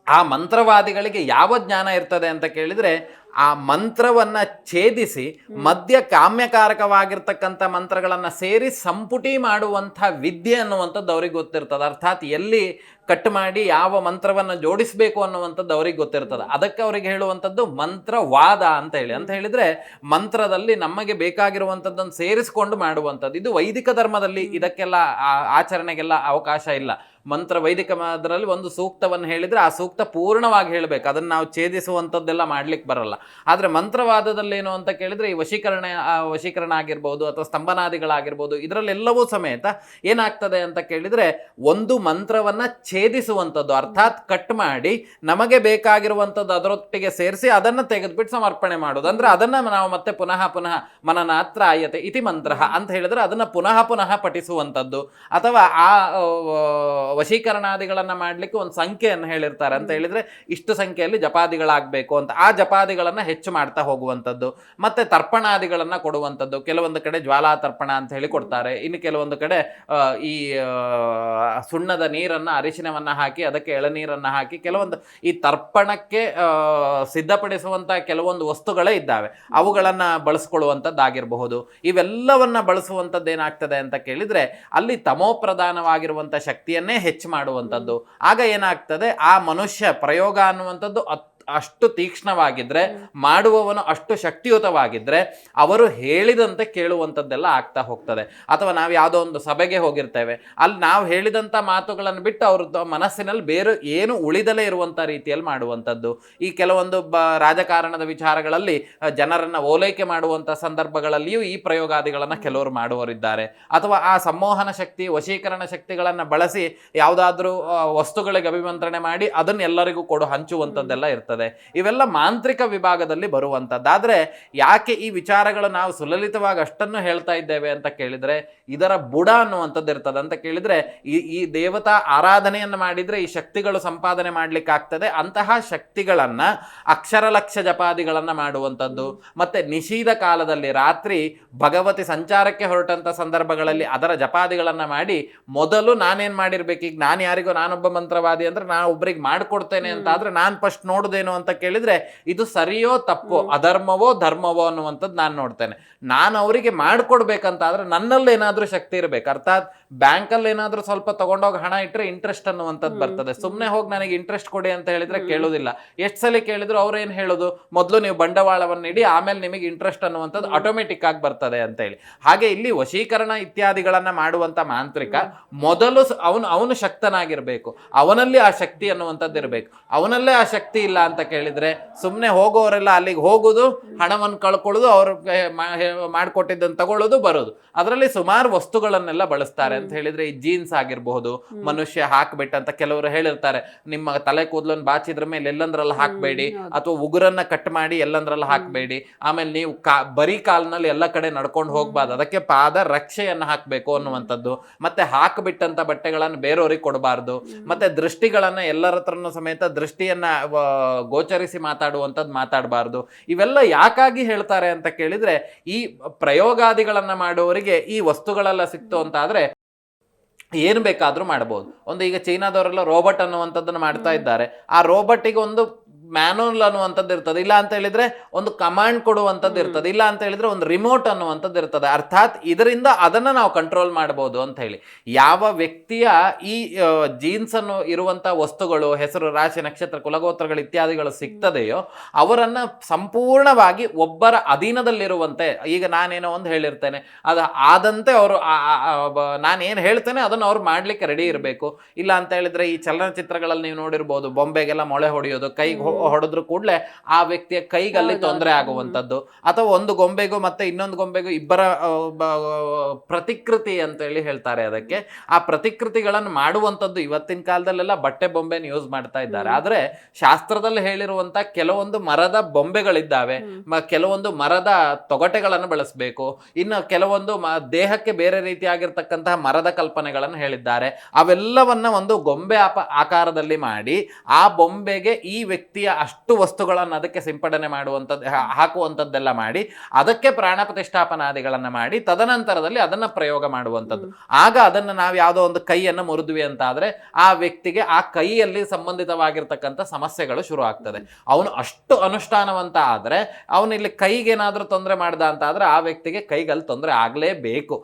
ಆ ಮಂತ್ರವಾದಿಗಳಿಗೆ ಯಾವ ಜ್ಞಾನ ಇರ್ತದೆ ಅಂತ ಕೇಳಿದ್ರೆ, ಆ ಮಂತ್ರವನ್ನ ಛೇದಿಸಿ ಮಧ್ಯ ಕಾಮ್ಯಕಾರಕವಾಗಿರ್ತಕ್ಕಂಥ ಮಂತ್ರಗಳನ್ನ ಸೇರಿ ಸಂಪುಟಿ ಮಾಡುವಂಥ ವಿದ್ಯೆ ಅನ್ನುವಂಥದ್ದು ಅವ್ರಿಗೆ ಗೊತ್ತಿರ್ತದೆ. ಅರ್ಥಾತ್ ಎಲ್ಲಿ ಕಟ್ ಮಾಡಿ ಯಾವ ಮಂತ್ರವನ್ನು ಜೋಡಿಸಬೇಕು ಅನ್ನುವಂಥದ್ದು ಅವ್ರಿಗೆ ಗೊತ್ತಿರ್ತದೆ. ಅದಕ್ಕೆ ಅವ್ರಿಗೆ ಹೇಳುವಂಥದ್ದು ಮಂತ್ರವಾದ ಅಂತ ಹೇಳಿ. ಅಂತ ಹೇಳಿದ್ರೆ ಮಂತ್ರದಲ್ಲಿ ನಮಗೆ ಬೇಕಾಗಿರುವಂಥದ್ದನ್ನು ಸೇರಿಸಿಕೊಂಡು ಮಾಡುವಂಥದ್ದು. ಇದು ವೈದಿಕ ಧರ್ಮದಲ್ಲಿ ಇದಕ್ಕೆಲ್ಲ ಆಚರಣೆಗೆಲ್ಲ ಅವಕಾಶ ಇಲ್ಲ. ವೈದಿಕ ಅದರಲ್ಲಿ ಒಂದು ಸೂಕ್ತವನ್ನು ಹೇಳಿದ್ರೆ ಆ ಸೂಕ್ತ ಪೂರ್ಣವಾಗಿ ಹೇಳಬೇಕು, ಅದನ್ನು ನಾವು ಛೇದಿಸುವಂಥದ್ದೆಲ್ಲ ಮಾಡ್ಲಿಕ್ಕೆ ಬರಲ್ಲ. ಆದರೆ ಮಂತ್ರವಾದದಲ್ಲಿ ಏನು ಅಂತ ಕೇಳಿದ್ರೆ ಈ ವಶೀಕರಣ ಆಗಿರ್ಬೋದು ಅಥವಾ ಸ್ತಂಭನಾದಿಗಳಾಗಿರ್ಬೋದು, ಇದರಲ್ಲೆಲ್ಲವೂ ಸಮೇತ ಏನಾಗ್ತದೆ ಅಂತ ಕೇಳಿದ್ರೆ ಒಂದು ಮಂತ್ರವನ್ನ ಛೇದಿಸುವಂಥದ್ದು, ಅರ್ಥಾತ್ ಕಟ್ ಮಾಡಿ ನಮಗೆ ಬೇಕಾಗಿರುವಂಥದ್ದು ಅದರೊಟ್ಟಿಗೆ ಸೇರಿಸಿ ಅದನ್ನು ತೆಗೆದುಬಿಟ್ಟು ಸಮರ್ಪಣೆ ಮಾಡೋದು. ಅಂದ್ರೆ ಅದನ್ನ ನಾವು ಮತ್ತೆ ಪುನಃ ಮನನಾತ್ರ ಆಯತೆ ಇತಿ ಮಂತ್ರ ಅಂತ ಹೇಳಿದ್ರೆ ಅದನ್ನ ಪುನಃ ಪಠಿಸುವಂಥದ್ದು. ಅಥವಾ ಆ ವಶೀಕರಣಾದಿಗಳನ್ನ ಮಾಡ್ಲಿಕ್ಕೆ ಒಂದು ಸಂಖ್ಯೆಯನ್ನು ಹೇಳಿರ್ತಾರೆ. ಅಂತ ಹೇಳಿದ್ರೆ ಇಷ್ಟು ಸಂಖ್ಯೆಯಲ್ಲಿ ಜಪಾದಿಗಳಾಗಬೇಕು ಅಂತ, ಆ ಜಪಾದಿಗಳನ್ನ ಹೆಚ್ಚು ಮಾಡ್ತಾ ಹೋಗುವಂಥದ್ದು. ಮತ್ತೆ ತರ್ಪಣಾದಿಗಳನ್ನ ಕೊಡುವಂಥದ್ದು. ಕೆಲವೊಂದು ಕಡೆ ಜ್ವಾಲಾ ತರ್ಪಣ ಅಂತ ಹೇಳಿ ಕೊಡ್ತಾರೆ, ಇನ್ನು ಕೆಲವೊಂದು ಕಡೆ ಈ ಸುಣ್ಣದ ನೀರನ್ನ ಅರಿಶಿನವನ್ನ ಹಾಕಿ ಅದಕ್ಕೆ ಎಳನೀರನ್ನ ಹಾಕಿ ಕೆಲವೊಂದು ಈ ತರ್ಪಣಕ್ಕೆ ಸಿದ್ಧಪಡಿಸುವಂತ ಕೆಲವೊಂದು ವಸ್ತುಗಳೇ ಇದ್ದಾವೆ, ಅವುಗಳನ್ನ ಬಳಸ್ಕೊಳ್ಳುವಂಥದ್ದಾಗಿರಬಹುದು. ಇವೆಲ್ಲವನ್ನ ಬಳಸುವಂಥದ್ದು ಏನಾಗ್ತದೆ ಅಂತ ಕೇಳಿದ್ರೆ ಅಲ್ಲಿ ತಮೋಪ್ರಧಾನವಾಗಿರುವಂಥ ಶಕ್ತಿಯನ್ನೇ ಹೆಚ್ಚು ಮಾಡುವಂಥದ್ದು. ಆಗ ಏನಾಗ್ತದೆ, ಆ ಮನುಷ್ಯ ಪ್ರಯೋಗ ಅನ್ನುವಂಥದ್ದು ಅಷ್ಟು ತೀಕ್ಷ್ಣವಾಗಿದ್ರೆ, ಮಾಡುವವನು ಅಷ್ಟು ಶಕ್ತಿಯುತವಾಗಿದ್ರೆ ಅವರು ಹೇಳಿದಂತೆ ಕೇಳುವಂಥದ್ದೆಲ್ಲ ಆಗ್ತಾ ಹೋಗ್ತದೆ. ಅಥವಾ ನಾವು ಯಾವುದೋ ಒಂದು ಸಭೆಗೆ ಹೋಗಿರ್ತೇವೆ, ಅಲ್ಲಿ ನಾವು ಹೇಳಿದಂಥ ಮಾತುಗಳನ್ನು ಬಿಟ್ಟು ಅವ್ರ ಮನಸ್ಸಿನಲ್ಲಿ ಬೇರೆ ಏನು ಉಳಿದಲೇ ಇರುವಂಥ ರೀತಿಯಲ್ಲಿ ಮಾಡುವಂಥದ್ದು. ಈ ಕೆಲವೊಂದು ರಾಜಕಾರಣದ ವಿಚಾರಗಳಲ್ಲಿ ಜನರನ್ನ ಓಲೈಕೆ ಮಾಡುವಂಥ ಸಂದರ್ಭಗಳಲ್ಲಿಯೂ ಈ ಪ್ರಯೋಗಾದಿಗಳನ್ನು ಕೆಲವರು ಮಾಡುವವರಿದ್ದಾರೆ. ಅಥವಾ ಆ ಸಂಮೋಹನ ಶಕ್ತಿ, ವಶೀಕರಣ ಶಕ್ತಿಗಳನ್ನು ಬಳಸಿ ಯಾವುದಾದ್ರೂ ವಸ್ತುಗಳಿಗೆ ಅಭಿಮಂತ್ರಣೆ ಮಾಡಿ ಅದನ್ನ ಎಲ್ಲರಿಗೂ ಹಂಚುವಂಥದ್ದೆಲ್ಲ ಇರ್ತದೆ. ಇವೆಲ್ಲ ಮಾಂತ್ರಿಕ ವಿಭಾಗದಲ್ಲಿ ಬರುವಂಥದ್ದಾದ್ರೆ ಯಾಕೆ ಈ ವಿಚಾರಗಳು ನಾವು ಸುಲಲಿತವಾಗಿ ಅಷ್ಟನ್ನು ಹೇಳ್ತಾ ಇದ್ದೇವೆ ಅಂತ ಕೇಳಿದ್ರೆ ಇದರ ಬುಡ ಅನ್ನುವಂಥದ್ದು ಇರ್ತದೆ. ಅಂತ ಕೇಳಿದ್ರೆ ಈ ದೇವತಾ ಆರಾಧನೆಯನ್ನು ಮಾಡಿದ್ರೆ ಈ ಶಕ್ತಿಗಳು ಸಂಪಾದನೆ ಮಾಡ್ಲಿಕ್ಕೆ ಆಗ್ತದೆ. ಅಂತಹ ಶಕ್ತಿಗಳನ್ನ ಅಕ್ಷರ ಲಕ್ಷ ಜಪಾದಿಗಳನ್ನ ಮಾಡುವಂಥದ್ದು. ಮತ್ತೆ ನಿಷೀಧ ಕಾಲದಲ್ಲಿ ರಾತ್ರಿ ಭಗವತಿ ಸಂಚಾರಕ್ಕೆ ಹೊರಟಂತ ಸಂದರ್ಭಗಳಲ್ಲಿ ಅದರ ಜಪಾದಿಗಳನ್ನ ಮಾಡಿ ಮೊದಲು ನಾನೇನ್ ಮಾಡಿರ್ಬೇಕು, ಈಗ ನಾನು ಯಾರಿಗೋ ನಾನೊಬ್ಬ ಮಂತ್ರವಾದಿ ಅಂದ್ರೆ ನಾನು ಒಬ್ಬರಿಗೆ ಮಾಡ್ಕೊಡ್ತೇನೆ ಅಂತ ಆದ್ರೆ ನಾನು ಫಸ್ಟ್ ನೋಡುದೇನು ಅಂತ ಕೇಳಿದ್ರೆ ಇದು ಸರಿಯೋ ತಪ್ಪೋ, ಅಧರ್ಮವೋ ಧರ್ಮವೋ ಅನ್ನುವಂಥದ್ದು ನಾನು ನೋಡ್ತೇನೆ. ನಾನು ಅವರಿಗೆ ಮಾಡ್ಕೊಡ್ಬೇಕಂತಾದ್ರೆ ನನ್ನಲ್ಲಿ ಏನಾದ್ರೂ ಶಕ್ತಿ ಇರ್ಬೇಕು. ಅರ್ಥಾತ್ ಬ್ಯಾಂಕಲ್ಲಿ ಏನಾದ್ರೂ ಸ್ವಲ್ಪ ತಗೊಂಡೋಗಿ ಹಣ ಇಟ್ಟರೆ ಇಂಟ್ರೆಸ್ಟ್ ಅನ್ನುವಂಥದ್ದು ಬರ್ತದೆ. ಸುಮ್ಮನೆ ಹೋಗಿ ನನಗೆ ಇಂಟ್ರೆಸ್ಟ್ ಕೊಡಿ ಅಂತ ಹೇಳಿದ್ರೆ ಕೇಳೋದಿಲ್ಲ. ಎಷ್ಟು ಸಲ ಕೇಳಿದ್ರು ಅವ್ರು ಏನು ಹೇಳೋದು, ಮೊದಲು ನೀವು ಬಂಡವಾಳವನ್ನು ಇಡಿ ಆಮೇಲೆ ನಿಮಗೆ ಇಂಟ್ರೆಸ್ಟ್ ಅನ್ನುವಂಥದ್ದು ಆಟೋಮೆಟಿಕ್ ಆಗಿ ಬರ್ತದೆ ಅಂತ ಹೇಳಿ. ಹಾಗೆ ಇಲ್ಲಿ ವಶೀಕರಣ ಇತ್ಯಾದಿಗಳನ್ನ ಮಾಡುವಂತ ಮಾಂತ್ರಿಕ ಮೊದಲು ಅವನು ಶಕ್ತನಾಗಿರ್ಬೇಕು, ಅವನಲ್ಲಿ ಆ ಶಕ್ತಿ ಅನ್ನುವಂಥದ್ದು ಇರಬೇಕು. ಅವನಲ್ಲೇ ಆ ಶಕ್ತಿ ಇಲ್ಲ ಅಂತ ಕೇಳಿದ್ರೆ ಸುಮ್ಮನೆ ಹೋಗೋರೆಲ್ಲ ಅಲ್ಲಿಗೆ ಹೋಗೋದು, ಹಣವನ್ನು ಕಳ್ಕೊಳ್ಳೋದು, ಅವ್ರು ಮಾಡಿಕೊಟ್ಟಿದ್ದನ್ನು ತಗೊಳ್ಳೋದು, ಬರೋದು. ಅದರಲ್ಲಿ ಸುಮಾರು ವಸ್ತುಗಳನ್ನೆಲ್ಲ ಬಳಸ್ತಾರೆ ಅಂತ ಹೇಳಿದ್ರೆ ಈ ಜೀನ್ಸ್ ಆಗಿರಬಹುದು, ಮನುಷ್ಯ ಹಾಕ್ಬಿಟ್ಟಂತ ಕೆಲವರು ಹೇಳಿರ್ತಾರೆ, ನಿಮ್ಮ ತಲೆ ಕೂದಲನ್ನು ಬಾಚಿದ್ರ ಮೇಲೆ ಎಲ್ಲಂದ್ರಲ್ಲಿ ಹಾಕ್ಬೇಡಿ, ಅಥವಾ ಉಗುರನ್ನ ಕಟ್ ಮಾಡಿ ಎಲ್ಲಂದ್ರಲ್ಲಿ ಹಾಕ್ಬೇಡಿ, ಆಮೇಲೆ ನೀವು ಬರೀ ಕಾಲ್ನಲ್ಲಿ ಎಲ್ಲ ಕಡೆ ನಡ್ಕೊಂಡು ಹೋಗ್ಬಾರ್ದು, ಅದಕ್ಕೆ ಪಾದ ರಕ್ಷೆಯನ್ನು ಹಾಕ್ಬೇಕು ಅನ್ನುವಂಥದ್ದು, ಮತ್ತೆ ಹಾಕ್ಬಿಟ್ಟಂತ ಬಟ್ಟೆಗಳನ್ನು ಬೇರೆಯವ್ರಿಗೆ ಕೊಡಬಾರ್ದು, ಮತ್ತೆ ದೃಷ್ಟಿಗಳನ್ನ ಎಲ್ಲರ ಹತ್ರನೂ ಸಮೇತ ದೃಷ್ಟಿಯನ್ನ ಗೋಚರಿಸಿ ಮಾತಾಡುವಂಥದ್ದು ಮಾತಾಡಬಾರ್ದು. ಇವೆಲ್ಲ ಯಾಕಾಗಿ ಹೇಳ್ತಾರೆ ಅಂತ ಕೇಳಿದ್ರೆ, ಈ ಪ್ರಯೋಗಾದಿಗಳನ್ನ ಮಾಡುವವರಿಗೆ ಈ ವಸ್ತುಗಳೆಲ್ಲ ಸಿಕ್ತು ಅಂತ ಆದ್ರೆ ಏನು ಬೇಕಾದ್ರೂ ಮಾಡಬಹುದು. ಒಂದು ಈಗ ಚೈನಾದವರೆಲ್ಲ ರೋಬೋಟ್ ಅನ್ನುವಂಥದ್ದನ್ನು ಮಾಡ್ತಾ ಇದ್ದಾರೆ. ಆ ರೋಬೋಟಿಗೆ ಒಂದು ಮ್ಯಾನುವಲ್ ಅನ್ನುವಂಥದ್ದು ಇರ್ತದೆ, ಇಲ್ಲ ಅಂತ ಹೇಳಿದ್ರೆ ಒಂದು ಕಮಾಂಡ್ ಕೊಡುವಂಥದ್ದು ಇರ್ತದೆ, ಇಲ್ಲ ಅಂತ ಹೇಳಿದ್ರೆ ಒಂದು ರಿಮೋಟ್ ಅನ್ನುವಂಥದ್ದು ಇರ್ತದೆ. ಅರ್ಥಾತ್ ಇದರಿಂದ ಅದನ್ನ ನಾವು ಕಂಟ್ರೋಲ್ ಮಾಡಬಹುದು ಅಂತ ಹೇಳಿ. ಯಾವ ವ್ಯಕ್ತಿಯ ಈ ಜೀನ್ಸ್ ಅನ್ನು ಇರುವಂತ ವಸ್ತುಗಳು, ಹೆಸರು, ರಾಶಿ, ನಕ್ಷತ್ರ, ಕುಲಗೋತ್ರಗಳು ಇತ್ಯಾದಿಗಳು ಸಿಗ್ತದೆಯೋ ಅವರನ್ನ ಸಂಪೂರ್ಣವಾಗಿ ಒಬ್ಬರ ಅಧೀನದಲ್ಲಿರುವಂತೆ, ಈಗ ನಾನೇನೋ ಒಂದು ಹೇಳಿರ್ತೇನೆ, ಅದು ಆದಂತೆ ಅವರು ನಾನೇನು ಹೇಳ್ತೇನೆ ಅದನ್ನು ಅವ್ರು ಮಾಡ್ಲಿಕ್ಕೆ ರೆಡಿ ಇರಬೇಕು. ಇಲ್ಲ ಅಂತ ಹೇಳಿದ್ರೆ ಈ ಚಲನಚಿತ್ರಗಳಲ್ಲಿ ನೀವು ನೋಡಿರ್ಬೋದು, ಬೊಂಬೆಗೆಲ್ಲ ಮೊಳೆ ಹೊಡೆಯೋದು, ಕೈಗೆ ಹೊಡೆದ್ರು ಕೂಡಲೇ ಆ ವ್ಯಕ್ತಿಯ ಕೈಗಲ್ಲಿ ತೊಂದರೆ ಆಗುವಂಥದ್ದು, ಅಥವಾ ಒಂದು ಗೊಂಬೆಗೂ ಮತ್ತೆ ಇನ್ನೊಂದು ಗೊಂಬೆಗೂ ಇಬ್ಬರ ಪ್ರತಿಕೃತಿ ಅಂತ ಹೇಳಿ ಹೇಳ್ತಾರೆ ಅದಕ್ಕೆ. ಆ ಪ್ರತಿಕೃತಿಗಳನ್ನು ಮಾಡುವಂಥದ್ದು ಇವತ್ತಿನ ಕಾಲದಲ್ಲೆಲ್ಲ ಬಟ್ಟೆ ಬೊಂಬೆನ ಯೂಸ್ ಮಾಡ್ತಾ ಇದ್ದಾರೆ. ಆದ್ರೆ ಶಾಸ್ತ್ರದಲ್ಲಿ ಹೇಳಿರುವಂತ ಕೆಲವೊಂದು ಮರದ ಬೊಂಬೆಗಳಿದ್ದಾವೆ, ಕೆಲವೊಂದು ಮರದ ತೊಗಟೆಗಳನ್ನು ಬಳಸಬೇಕು, ಇನ್ನು ಕೆಲವೊಂದು ದೇಹಕ್ಕೆ ಬೇರೆ ರೀತಿಯಾಗಿರ್ತಕ್ಕಂತಹ ಮರದ ಕಲ್ಪನೆಗಳನ್ನು ಹೇಳಿದ್ದಾರೆ. ಅವೆಲ್ಲವನ್ನ ಒಂದು ಗೊಂಬೆ ಆಕಾರದಲ್ಲಿ ಮಾಡಿ ಆ ಬೊಂಬೆಗೆ ಈ ವ್ಯಕ್ತಿಯ ಅಷ್ಟು ವಸ್ತುಗಳನ್ನು ಅದಕ್ಕೆ ಸಿಂಪಡಣೆ ಮಾಡುವಂಥದ್ದು, ಹಾಕುವಂಥದ್ದೆಲ್ಲ ಮಾಡಿ ಅದಕ್ಕೆ ಪ್ರಾಣ ಪ್ರತಿಷ್ಠಾಪನಾದಿಗಳನ್ನ ಮಾಡಿ ತದನಂತರದಲ್ಲಿ ಅದನ್ನ ಪ್ರಯೋಗ ಮಾಡುವಂಥದ್ದು. ಆಗ ಅದನ್ನು ನಾವು ಯಾವುದೋ ಒಂದು ಕೈಯನ್ನು ಮುರಿದ್ವಿ ಅಂತ ಆದ್ರೆ ಆ ವ್ಯಕ್ತಿಗೆ ಆ ಕೈಯಲ್ಲಿ ಸಂಬಂಧಿತವಾಗಿರ್ತಕ್ಕಂಥ ಸಮಸ್ಯೆಗಳು ಶುರು ಆಗ್ತದೆ. ಅವನು ಅಷ್ಟು ಅನುಷ್ಠಾನವಂತ ಆದ್ರೆ ಅವನಿಲ್ಲಿ ಕೈಗೇನಾದ್ರೂ ತೊಂದರೆ ಮಾಡ್ದ ಅಂತ ಆದ್ರೆ ಆ ವ್ಯಕ್ತಿಗೆ ಕೈಗಲ್ಲಿ ತೊಂದರೆ ಆಗ್ಲೇಬೇಕು.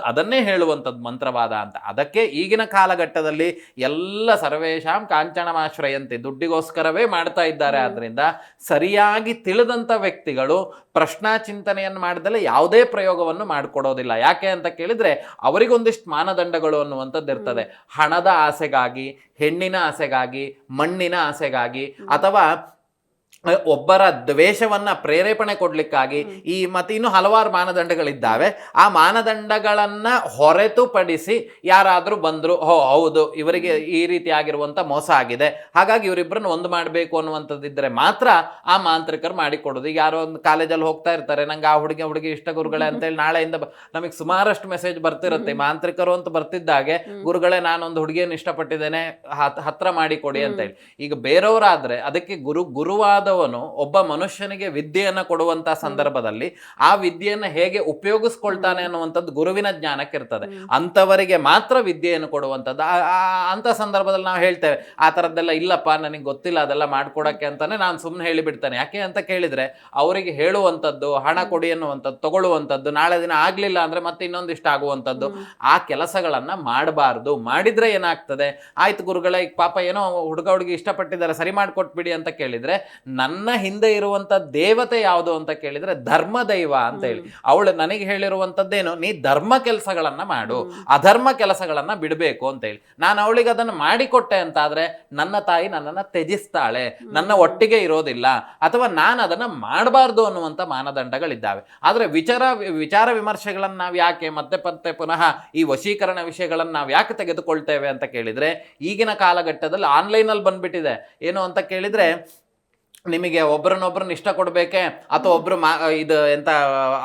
ಅದನ್ನೇ ಹೇಳುವಂಥದ್ದು ಮಂತ್ರವಾದ ಅಂತ. ಅದಕ್ಕೆ ಈಗಿನ ಕಾಲಘಟ್ಟದಲ್ಲಿ ಎಲ್ಲ ಸರ್ವೇಶಾಂ ಕಾಂಚನಮಾಶ್ರಯಂತೆ, ದುಡ್ಡಿಗೋಸ್ಕರವೇ ಮಾಡ್ತಾ ಇದ್ದಾರೆ. ಆದ್ರಿಂದ ಸರಿಯಾಗಿ ತಿಳಿದಂತ ವ್ಯಕ್ತಿಗಳು ಪ್ರಶ್ನಾ ಚಿಂತನೆಯನ್ನು ಮಾಡಿದಲ್ಲಿ ಯಾವುದೇ ಪ್ರಯೋಗವನ್ನು ಮಾಡಿಕೊಡೋದಿಲ್ಲ. ಯಾಕೆ ಅಂತ ಕೇಳಿದ್ರೆ ಅವರಿಗೊಂದಿಷ್ಟು ಮಾನದಂಡಗಳು ಅನ್ನುವಂಥದ್ದು ಇರ್ತದೆ. ಹಣದ ಆಸೆಗಾಗಿ, ಹೆಣ್ಣಿನ ಆಸೆಗಾಗಿ, ಮಣ್ಣಿನ ಆಸೆಗಾಗಿ, ಅಥವಾ ಒಬ್ಬರ ದ್ವೇಷವನ್ನ ಪ್ರೇರೇಪಣೆ ಕೊಡ್ಲಿಕ್ಕಾಗಿ, ಈ ಮತ್ತೆ ಇನ್ನು ಹಲವಾರು ಮಾನದಂಡಗಳಿದ್ದಾವೆ. ಆ ಮಾನದಂಡಗಳನ್ನ ಹೊರತುಪಡಿಸಿ ಯಾರಾದ್ರೂ ಬಂದ್ರು, ಹೌದು ಇವರಿಗೆ ಈ ರೀತಿ ಆಗಿರುವಂತ ಮೋಸ ಆಗಿದೆ, ಹಾಗಾಗಿ ಇವರಿಬ್ಬರನ್ನ ಒಂದು ಮಾಡಬೇಕು ಅನ್ನುವಂಥದ್ದಿದ್ರೆ ಮಾತ್ರ ಆ ಮಾಂತ್ರಿಕರು ಮಾಡಿಕೊಡೋದು. ಈಗ ಯಾರೋ ಒಂದು ಕಾಲೇಜಲ್ಲಿ ಹೋಗ್ತಾ ಇರ್ತಾರೆ, ನಂಗೆ ಆ ಹುಡುಗಿ ಇಷ್ಟ ಗುರುಗಳೇ ಅಂತೇಳಿ ನಾಳೆಯಿಂದ ನಮಗೆ ಸುಮಾರಷ್ಟು ಮೆಸೇಜ್ ಬರ್ತಿರುತ್ತೆ. ಮಾಂತ್ರಿಕರು ಅಂತ ಬರ್ತಿದ್ದಾಗೆ, ಗುರುಗಳೇ ನಾನೊಂದು ಹುಡುಗಿಯನ್ನು ಇಷ್ಟಪಟ್ಟಿದ್ದೇನೆ, ಹತ್ರ ಮಾಡಿಕೊಡಿ ಅಂತ ಹೇಳಿ. ಈಗ ಬೇರೆಯವರಾದ್ರೆ ಅದಕ್ಕೆ ಗುರುವಾದ ಒಬ್ಬ ಮನುಷ್ಯನಿಗೆ ವಿದ್ಯೆಯನ್ನ ಕೊಡುವಂತ ಸಂದರ್ಭದಲ್ಲಿ ಆ ವಿದ್ಯೆಯನ್ನ ಹೇಗೆ ಉಪಯೋಗಿಸ್ಕೊಳ್ತಾನೆ ಅನ್ನುವಂಥದ್ದು ಗುರುವಿನ ಜ್ಞಾನಕ್ಕೆ ಇರ್ತದೆ. ಅಂತವರಿಗೆ ಮಾತ್ರ ವಿದ್ಯೆಯನ್ನು ಕೊಡುವಂಥದ್ದು. ಅಂತ ಸಂದರ್ಭದಲ್ಲಿ ನಾವು ಹೇಳ್ತೇವೆ, ಆ ಥರದ್ದೆಲ್ಲ ಇಲ್ಲಪ್ಪ ನನಗೆ ಗೊತ್ತಿಲ್ಲ ಅದೆಲ್ಲ ಮಾಡ್ಕೊಡಕ್ಕೆ ಅಂತಾನೆ ನಾನು ಸುಮ್ಮನೆ ಹೇಳಿಬಿಡ್ತೇನೆ. ಯಾಕೆ ಅಂತ ಕೇಳಿದ್ರೆ ಅವರಿಗೆ ಹೇಳುವಂಥದ್ದು, ಹಣ ಕೊಡಿ ಅನ್ನುವಂಥದ್ದು, ತಗೊಳ್ಳುವಂಥದ್ದು, ನಾಳೆ ದಿನ ಆಗ್ಲಿಲ್ಲ ಅಂದ್ರೆ ಮತ್ತೆ ಇನ್ನೊಂದಿಷ್ಟು ಆಗುವಂಥದ್ದು, ಆ ಕೆಲಸಗಳನ್ನ ಮಾಡಬಾರ್ದು. ಮಾಡಿದ್ರೆ ಏನಾಗ್ತದೆ, ಆಯ್ತು ಗುರುಗಳೇ ಈಗ ಪಾಪ ಏನೋ ಹುಡುಗಿ ಇಷ್ಟಪಟ್ಟಿದ್ದಾರೆ, ಸರಿ ಮಾಡ್ಕೊಟ್ಬಿಡಿ ಅಂತ ಕೇಳಿದ್ರೆ ನನ್ನ ಹಿಂದೆ ಇರುವಂತ ದೇವತೆ ಯಾವುದು ಅಂತ ಕೇಳಿದ್ರೆ ಧರ್ಮದೈವ ಅಂತ ಹೇಳಿ. ಅವಳು ನನಗೆ ಹೇಳಿರುವಂತದ್ದೇನು, ನೀ ಧರ್ಮ ಕೆಲಸಗಳನ್ನ ಮಾಡು, ಅಧರ್ಮ ಕೆಲಸಗಳನ್ನ ಬಿಡಬೇಕು ಅಂತ ಹೇಳಿ. ನಾನು ಅವಳಿಗೆ ಅದನ್ನು ಮಾಡಿಕೊಟ್ಟೆ ಅಂತಾದ್ರೆ ನನ್ನ ತಾಯಿ ನನ್ನನ್ನು ತ್ಯಜಿಸ್ತಾಳೆ, ನನ್ನ ಒಟ್ಟಿಗೆ ಇರೋದಿಲ್ಲ, ಅಥವಾ ನಾನು ಅದನ್ನ ಮಾಡಬಾರ್ದು ಅನ್ನುವಂಥ ಮಾನದಂಡಗಳಿದ್ದಾವೆ. ಆದ್ರೆ ವಿಚಾರ ವಿಮರ್ಶೆಗಳನ್ನ ನಾವು ಯಾಕೆ ಮತ್ತೆ ಪುನಃ ಈ ವಶೀಕರಣ ವಿಷಯಗಳನ್ನ ನಾವು ಯಾಕೆ ತೆಗೆದುಕೊಳ್ತೇವೆ ಅಂತ ಕೇಳಿದ್ರೆ, ಈಗಿನ ಕಾಲಘಟ್ಟದಲ್ಲಿ ಆನ್ಲೈನಲ್ಲಿ ಬಂದ್ಬಿಟ್ಟಿದೆ. ಏನು ಅಂತ ಕೇಳಿದ್ರೆ, ನಿಮಗೆ ಒಬ್ಬರನ್ನೊಬ್ಬರನ್ನ ಇಷ್ಟ ಕೊಡ್ಬೇಕೆ, ಅಥವಾ ಒಬ್ರು ಇದು ಎಂತ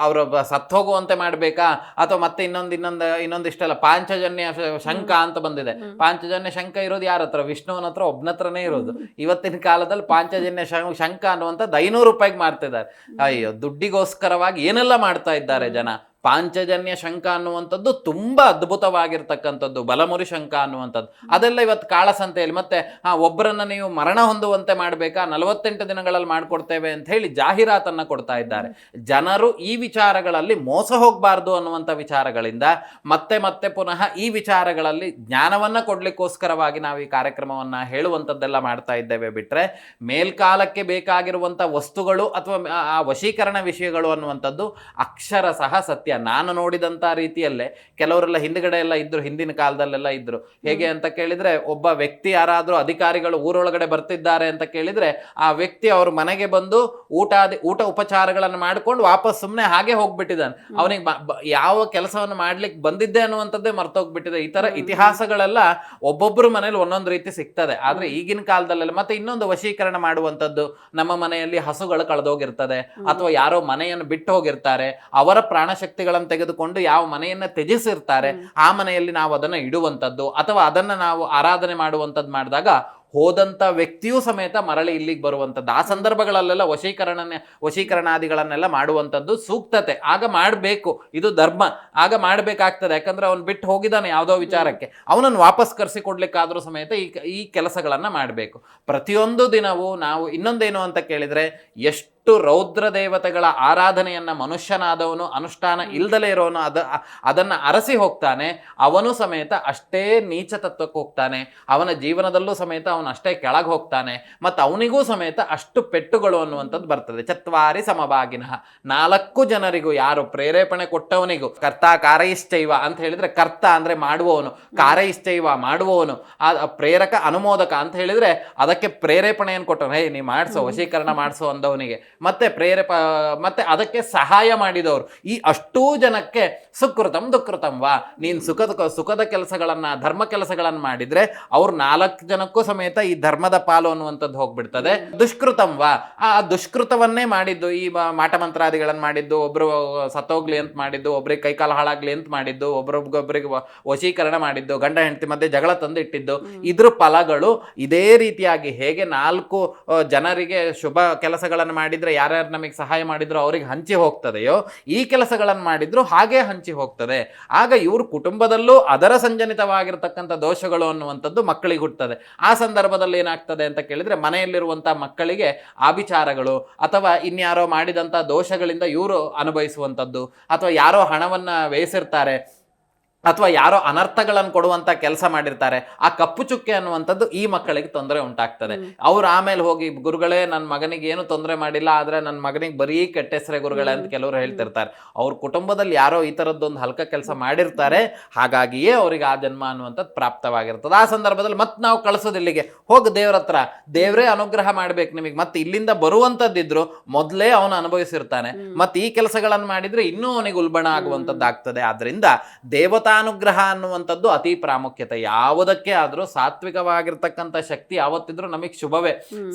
ಅವರು ಸತ್ತು ಹೋಗುವಂತೆ ಮಾಡ್ಬೇಕಾ, ಅಥವಾ ಮತ್ತೆ ಇನ್ನೊಂದಿಷ್ಟಲ್ಲ ಪಾಂಚಜನ್ಯ ಶಂಕ ಅಂತ ಬಂದಿದೆ. ಪಾಂಚಜನ್ಯ ಶಂಕ ಇರೋದು ಯಾರ ಹತ್ರ? ವಿಷ್ಣುವನ ಹತ್ರ ಒಬ್ಬನತ್ರನೇ ಇರೋದು. ಇವತ್ತಿನ ಕಾಲದಲ್ಲಿ ಪಾಂಚಜನ್ಯ ಶಂಕ ಅನ್ನುವಂಥದ್ದು 500 ರೂಪಾಯಿಗೆ ಮಾರ್ತಿದ್ದಾರೆ. ಅಯ್ಯೋ, ದುಡ್ಡಿಗೋಸ್ಕರವಾಗಿ ಏನೆಲ್ಲ ಮಾಡ್ತಾ ಇದ್ದಾರೆ ಜನ. ಪಾಂಚಜನ್ಯ ಶಂಕ ಅನ್ನುವಂಥದ್ದು ತುಂಬಾ ಅದ್ಭುತವಾಗಿರ್ತಕ್ಕಂಥದ್ದು, ಬಲಮುರಿ ಶಂಕ ಅನ್ನುವಂಥದ್ದು. ಅದೆಲ್ಲ ಇವತ್ತು ಕಾಳಸಂತೆಯಲ್ಲಿ ಮತ್ತೆ ಒಬ್ಬರನ್ನ ನೀವು ಮರಣ ಹೊಂದುವಂತೆ ಮಾಡಬೇಕಾ, 48 ದಿನಗಳಲ್ಲಿ ಮಾಡಿಕೊಡ್ತೇವೆ ಅಂತ ಹೇಳಿ ಜಾಹೀರಾತನ್ನ ಕೊಡ್ತಾ ಇದ್ದಾರೆ. ಜನರು ಈ ವಿಚಾರಗಳಲ್ಲಿ ಮೋಸ ಹೋಗಬಾರ್ದು ಅನ್ನುವಂಥ ವಿಚಾರಗಳಿಂದ ಮತ್ತೆ ಪುನಃ ಈ ವಿಚಾರಗಳಲ್ಲಿ ಜ್ಞಾನವನ್ನ ಕೊಡ್ಲಿಕ್ಕೋಸ್ಕರವಾಗಿ ನಾವು ಈ ಕಾರ್ಯಕ್ರಮವನ್ನ ಹೇಳುವಂಥದ್ದೆಲ್ಲ ಮಾಡ್ತಾ ಇದ್ದೇವೆ. ಬಿಟ್ರೆ ಮೇಲ್ಕಾಲಕ್ಕೆ ಬೇಕಾಗಿರುವಂಥ ವಸ್ತುಗಳು ಅಥವಾ ಆ ವಶೀಕರಣ ವಿಷಯಗಳು ಅನ್ನುವಂಥದ್ದು ಅಕ್ಷರ ಸಹ ಸತ್ಯ. ರೀತಿಯ ನಾನು ನೋಡಿದಂಥ ರೀತಿಯಲ್ಲೇ ಕೆಲವರೆಲ್ಲ ಹಿಂದ್ಗಡೆ ಎಲ್ಲ ಇದ್ರು, ಹಿಂದಿನ ಕಾಲದಲ್ಲೆಲ್ಲ ಇದ್ರು. ಹೇಗೆ ಅಂತ ಕೇಳಿದ್ರೆ, ಒಬ್ಬ ವ್ಯಕ್ತಿ ಯಾರಾದ್ರೂ ಅಧಿಕಾರಿಗಳು ಊರೊಳಗಡೆ ಬರ್ತಿದ್ದಾರೆ ಅಂತ ಕೇಳಿದ್ರೆ ಆ ವ್ಯಕ್ತಿ ಅವ್ರ ಮನೆಗೆ ಬಂದು ಊಟ ಉಪಚಾರಗಳನ್ನು ಮಾಡ್ಕೊಂಡು ವಾಪಸ್ ಸುಮ್ಮನೆ ಹಾಗೆ ಹೋಗ್ಬಿಟ್ಟಿದ್ದಾನೆ. ಅವನಿಗೆ ಯಾವ ಕೆಲಸವನ್ನು ಮಾಡ್ಲಿಕ್ಕೆ ಬಂದಿದ್ದೆ ಅನ್ನುವಂಥದ್ದೇ ಮರ್ತೋಗ್ಬಿಟ್ಟಿದೆ. ಈ ತರ ಇತಿಹಾಸಗಳೆಲ್ಲ ಒಬ್ಬೊಬ್ಬರು ಮನೇಲಿ ಒಂದೊಂದು ರೀತಿ ಸಿಗ್ತದೆ. ಆದ್ರೆ ಈಗಿನ ಕಾಲದಲ್ಲೆಲ್ಲ ಮತ್ತೆ ಇನ್ನೊಂದು ವಶೀಕರಣ ಮಾಡುವಂಥದ್ದು, ನಮ್ಮ ಮನೆಯಲ್ಲಿ ಹಸುಗಳು ಕಳೆದೋಗಿರ್ತದೆ ಅಥವಾ ಯಾರೋ ಮನೆಯನ್ನು ಬಿಟ್ಟು ಹೋಗಿರ್ತಾರೆ, ಅವರ ಪ್ರಾಣಶಕ್ತಿಗಳನ್ನು ತೆಗೆದುಕೊಂಡು ಯಾವ ಮನೆಯನ್ನ ತ್ಯಜಿಸಿರ್ತಾರೆ ಆ ಮನೆಯಲ್ಲಿ ನಾವು ಅದನ್ನ ಇಡುವಂಥದ್ದು ಅಥವಾ ಅದನ್ನ ನಾವು ಆರಾಧನೆ ಮಾಡುವಂಥದ್ದು ಮಾಡಿದಾಗ ಹೋದಂಥ ವ್ಯಕ್ತಿಯೂ ಸಮೇತ ಮರಳಿ ಇಲ್ಲಿಗೆ ಬರುವಂಥದ್ದು. ಆ ಸಂದರ್ಭಗಳಲ್ಲೆಲ್ಲ ವಶೀಕರಣಾದಿಗಳನ್ನೆಲ್ಲ ಮಾಡುವಂಥದ್ದು ಸೂಕ್ತತೆ. ಆಗ ಮಾಡಬೇಕು, ಇದು ಧರ್ಮ, ಆಗ ಮಾಡಬೇಕಾಗ್ತದೆ. ಯಾಕಂದ್ರೆ ಅವನು ಬಿಟ್ಟು ಹೋಗಿದ್ದಾನೆ ಯಾವುದೋ ವಿಚಾರಕ್ಕೆ, ಅವನನ್ನು ವಾಪಸ್ ಕರೆಸಿಕೊಡ್ಲಿಕ್ಕಾದ್ರೂ ಸಮೇತ ಈ ಕೆಲಸಗಳನ್ನು ಮಾಡಬೇಕು. ಪ್ರತಿಯೊಂದು ದಿನವೂ ನಾವು ಇನ್ನೊಂದೇನು ಅಂತ ಕೇಳಿದರೆ, ಎಷ್ಟು ರೌದ್ರ ದೇವತೆಗಳ ಆರಾಧನೆಯನ್ನ ಮನುಷ್ಯನಾದವನು ಅನುಷ್ಠಾನ ಇಲ್ದಲೇ ಇರೋನು ಅದನ್ನು ಅರಸಿ ಹೋಗ್ತಾನೆ, ಅವನು ಸಮೇತ ಅಷ್ಟೇ ನೀಚ ತತ್ವಕ್ಕೆ ಹೋಗ್ತಾನೆ. ಅವನ ಜೀವನದಲ್ಲೂ ಸಮೇತ ಅವನು ಅಷ್ಟೇ ಕೆಳಗೆ ಹೋಗ್ತಾನೆ ಮತ್ತು ಅವನಿಗೂ ಸಮೇತ ಅಷ್ಟು ಪೆಟ್ಟುಗಳು ಅನ್ನುವಂಥದ್ದು ಬರ್ತದೆ. ಚತ್ವಾರಿ ಸಮಭಾಗಿನಃ, 4 ಜನರಿಗೂ, ಯಾರು ಪ್ರೇರೇಪಣೆ ಕೊಟ್ಟವನಿಗೂ, ಕರ್ತ ಕಾರಯಿಶ್ಚೈವ ಅಂತ ಹೇಳಿದ್ರೆ ಕರ್ತ ಅಂದ್ರೆ ಮಾಡುವವನು, ಕಾರಯಿಶ್ಚೈವ ಮಾಡುವವನು, ಪ್ರೇರಕ ಅನುಮೋದಕ ಅಂತ ಹೇಳಿದ್ರೆ ಅದಕ್ಕೆ ಪ್ರೇರೇಪಣೆಯನ್ನು ಕೊಟ್ಟವನು, ಹೇ ನೀ ಮಾಡಿಸೋ, ವಶೀಕರಣ ಮಾಡಿಸೋ ಅಂದವನಿಗೆ, ಮತ್ತೆ ಮತ್ತೆ ಅದಕ್ಕೆ ಸಹಾಯ ಮಾಡಿದವರು, ಈ ಅಷ್ಟೂ ಜನಕ್ಕೆ ಸುಕೃತಂ ದುಃಕೃತಂ ವಾ, ನೀನು ಸುಖದ ಕೆಲಸಗಳನ್ನ ಧರ್ಮ ಕೆಲಸಗಳನ್ನ ಮಾಡಿದ್ರೆ ಅವ್ರು 4 ಜನಕ್ಕೂ ಸಮೇತ ಈ ಧರ್ಮದ ಪಾಲು ಅನ್ನುವಂಥದ್ದು ಹೋಗ್ಬಿಡ್ತದೆ. ದುಷ್ಕೃತಂ ವಾ, ಆ ದುಷ್ಕೃತವನ್ನೇ ಮಾಡಿದ್ದು, ಈ ಮಾಟ ಮಂತ್ರಾದಿಗಳನ್ನ ಮಾಡಿದ್ದು, ಒಬ್ರು ಸತ್ತೋಗ್ಲಿ ಅಂತ ಮಾಡಿದ್ದು, ಒಬ್ರಿಗೆ ಕೈಕಾಲು ಹಾಳಾಗ್ಲಿ ಅಂತ ಮಾಡಿದ್ದು, ಒಬ್ರಿಗೆ ವಶೀಕರಣ ಮಾಡಿದ್ದು, ಗಂಡ ಹೆಂಡತಿ ಮಧ್ಯೆ ಜಗಳ ತಂದು ಇಟ್ಟಿದ್ದು, ಇದ್ರ ಫಲಗಳು ಇದೇ ರೀತಿಯಾಗಿ ಹೇಗೆ 4 ಜನರಿಗೆ ಶುಭ ಕೆಲಸಗಳನ್ನು ಮಾಡಿದ್ರೆ ಯಾರ್ಯಾರು ನಮಗೆ ಸಹಾಯ ಮಾಡಿದ್ರು ಅವರಿಗೆ ಹಂಚಿ ಹೋಗ್ತದೆಯೋ, ಈ ಕೆಲಸಗಳನ್ನು ಮಾಡಿದ್ರು ಹಾಗೆ ಹಂಚಿ ಹೋಗ್ತದೆ. ಆಗ ಇವ್ರ ಕುಟುಂಬದಲ್ಲೂ ಅದರ ಸಂಜನಿತವಾಗಿರ್ತಕ್ಕಂಥ ದೋಷಗಳು ಅನ್ನುವಂಥದ್ದು ಮಕ್ಕಳಿಗೆ ಹುಟ್ಟುತ್ತದೆ. ಆ ಸಂದರ್ಭದಲ್ಲಿ ಏನಾಗ್ತದೆ ಅಂತ ಕೇಳಿದ್ರೆ, ಮನೆಯಲ್ಲಿರುವಂಥ ಮಕ್ಕಳಿಗೆ ಆಭಿಚಾರಗಳು ಅಥವಾ ಇನ್ಯಾರೋ ಮಾಡಿದಂಥ ದೋಷಗಳಿಂದ ಇವರು ಅನುಭವಿಸುವಂಥದ್ದು, ಅಥವಾ ಯಾರೋ ಹಣವನ್ನ ಬೇಯಿಸಿರ್ತಾರೆ ಅಥವಾ ಯಾರೋ ಅನರ್ಥಗಳನ್ನು ಕೊಡುವಂಥ ಕೆಲಸ ಮಾಡಿರ್ತಾರೆ, ಆ ಕಪ್ಪು ಚುಕ್ಕೆ ಅನ್ನುವಂಥದ್ದು ಈ ಮಕ್ಕಳಿಗೆ ತೊಂದರೆ ಉಂಟಾಗ್ತದೆ. ಅವ್ರು ಆಮೇಲೆ ಹೋಗಿ, ಗುರುಗಳೇ ನನ್ನ ಮಗನಿಗೆ ಏನು ತೊಂದರೆ ಮಾಡಿಲ್ಲ, ಆದರೆ ನನ್ನ ಮಗನಿಗೆ ಬರೀ ಕೆಟ್ಟ ಹೆಸರೇ ಗುರುಗಳೇ ಅಂತ ಕೆಲವರು ಹೇಳ್ತಿರ್ತಾರೆ. ಅವ್ರ ಕುಟುಂಬದಲ್ಲಿ ಯಾರೋ ಈ ಥರದ್ದೊಂದು ಹಲ್ಕ ಕೆಲಸ ಮಾಡಿರ್ತಾರೆ, ಹಾಗಾಗಿಯೇ ಅವ್ರಿಗೆ ಆ ಜನ್ಮ ಅನ್ನುವಂಥದ್ದು ಪ್ರಾಪ್ತವಾಗಿರ್ತದೆ. ಆ ಸಂದರ್ಭದಲ್ಲಿ ಮತ್ತೆ ನಾವು ಕಳಿಸೋದು ಇಲ್ಲಿಗೆ, ಹೋಗಿ ದೇವ್ರ ಹತ್ರ, ದೇವರೇ ಅನುಗ್ರಹ ಮಾಡ್ಬೇಕು ನಿಮಗೆ, ಮತ್ತೆ ಇಲ್ಲಿಂದ ಬರುವಂಥದ್ದಿದ್ರು ಮೊದಲೇ ಅವನು ಅನುಭವಿಸಿರ್ತಾನೆ, ಮತ್ತೆ ಈ ಕೆಲಸಗಳನ್ನು ಮಾಡಿದ್ರೆ ಇನ್ನೂ ಅವನಿಗೆ ಉಲ್ಬಣ ಆಗುವಂಥದ್ದು ಆಗ್ತದೆ. ಆದ್ರಿಂದ ದೇವತಾನುಗ್ರಹ ಅನ್ನುವಂಥದ್ದು ಅತಿ ಪ್ರಾಮುಖ್ಯತೆ. ಯಾವುದಕ್ಕೆ ಆದ್ರೂ ಸಾತ್ವಿಕವಾಗಿರ್ತಕ್ಕಂಥ ಶಕ್ತಿ ಯಾವತ್ತಿದ್ರು ನಮಗೆ ಶುಭವೇ.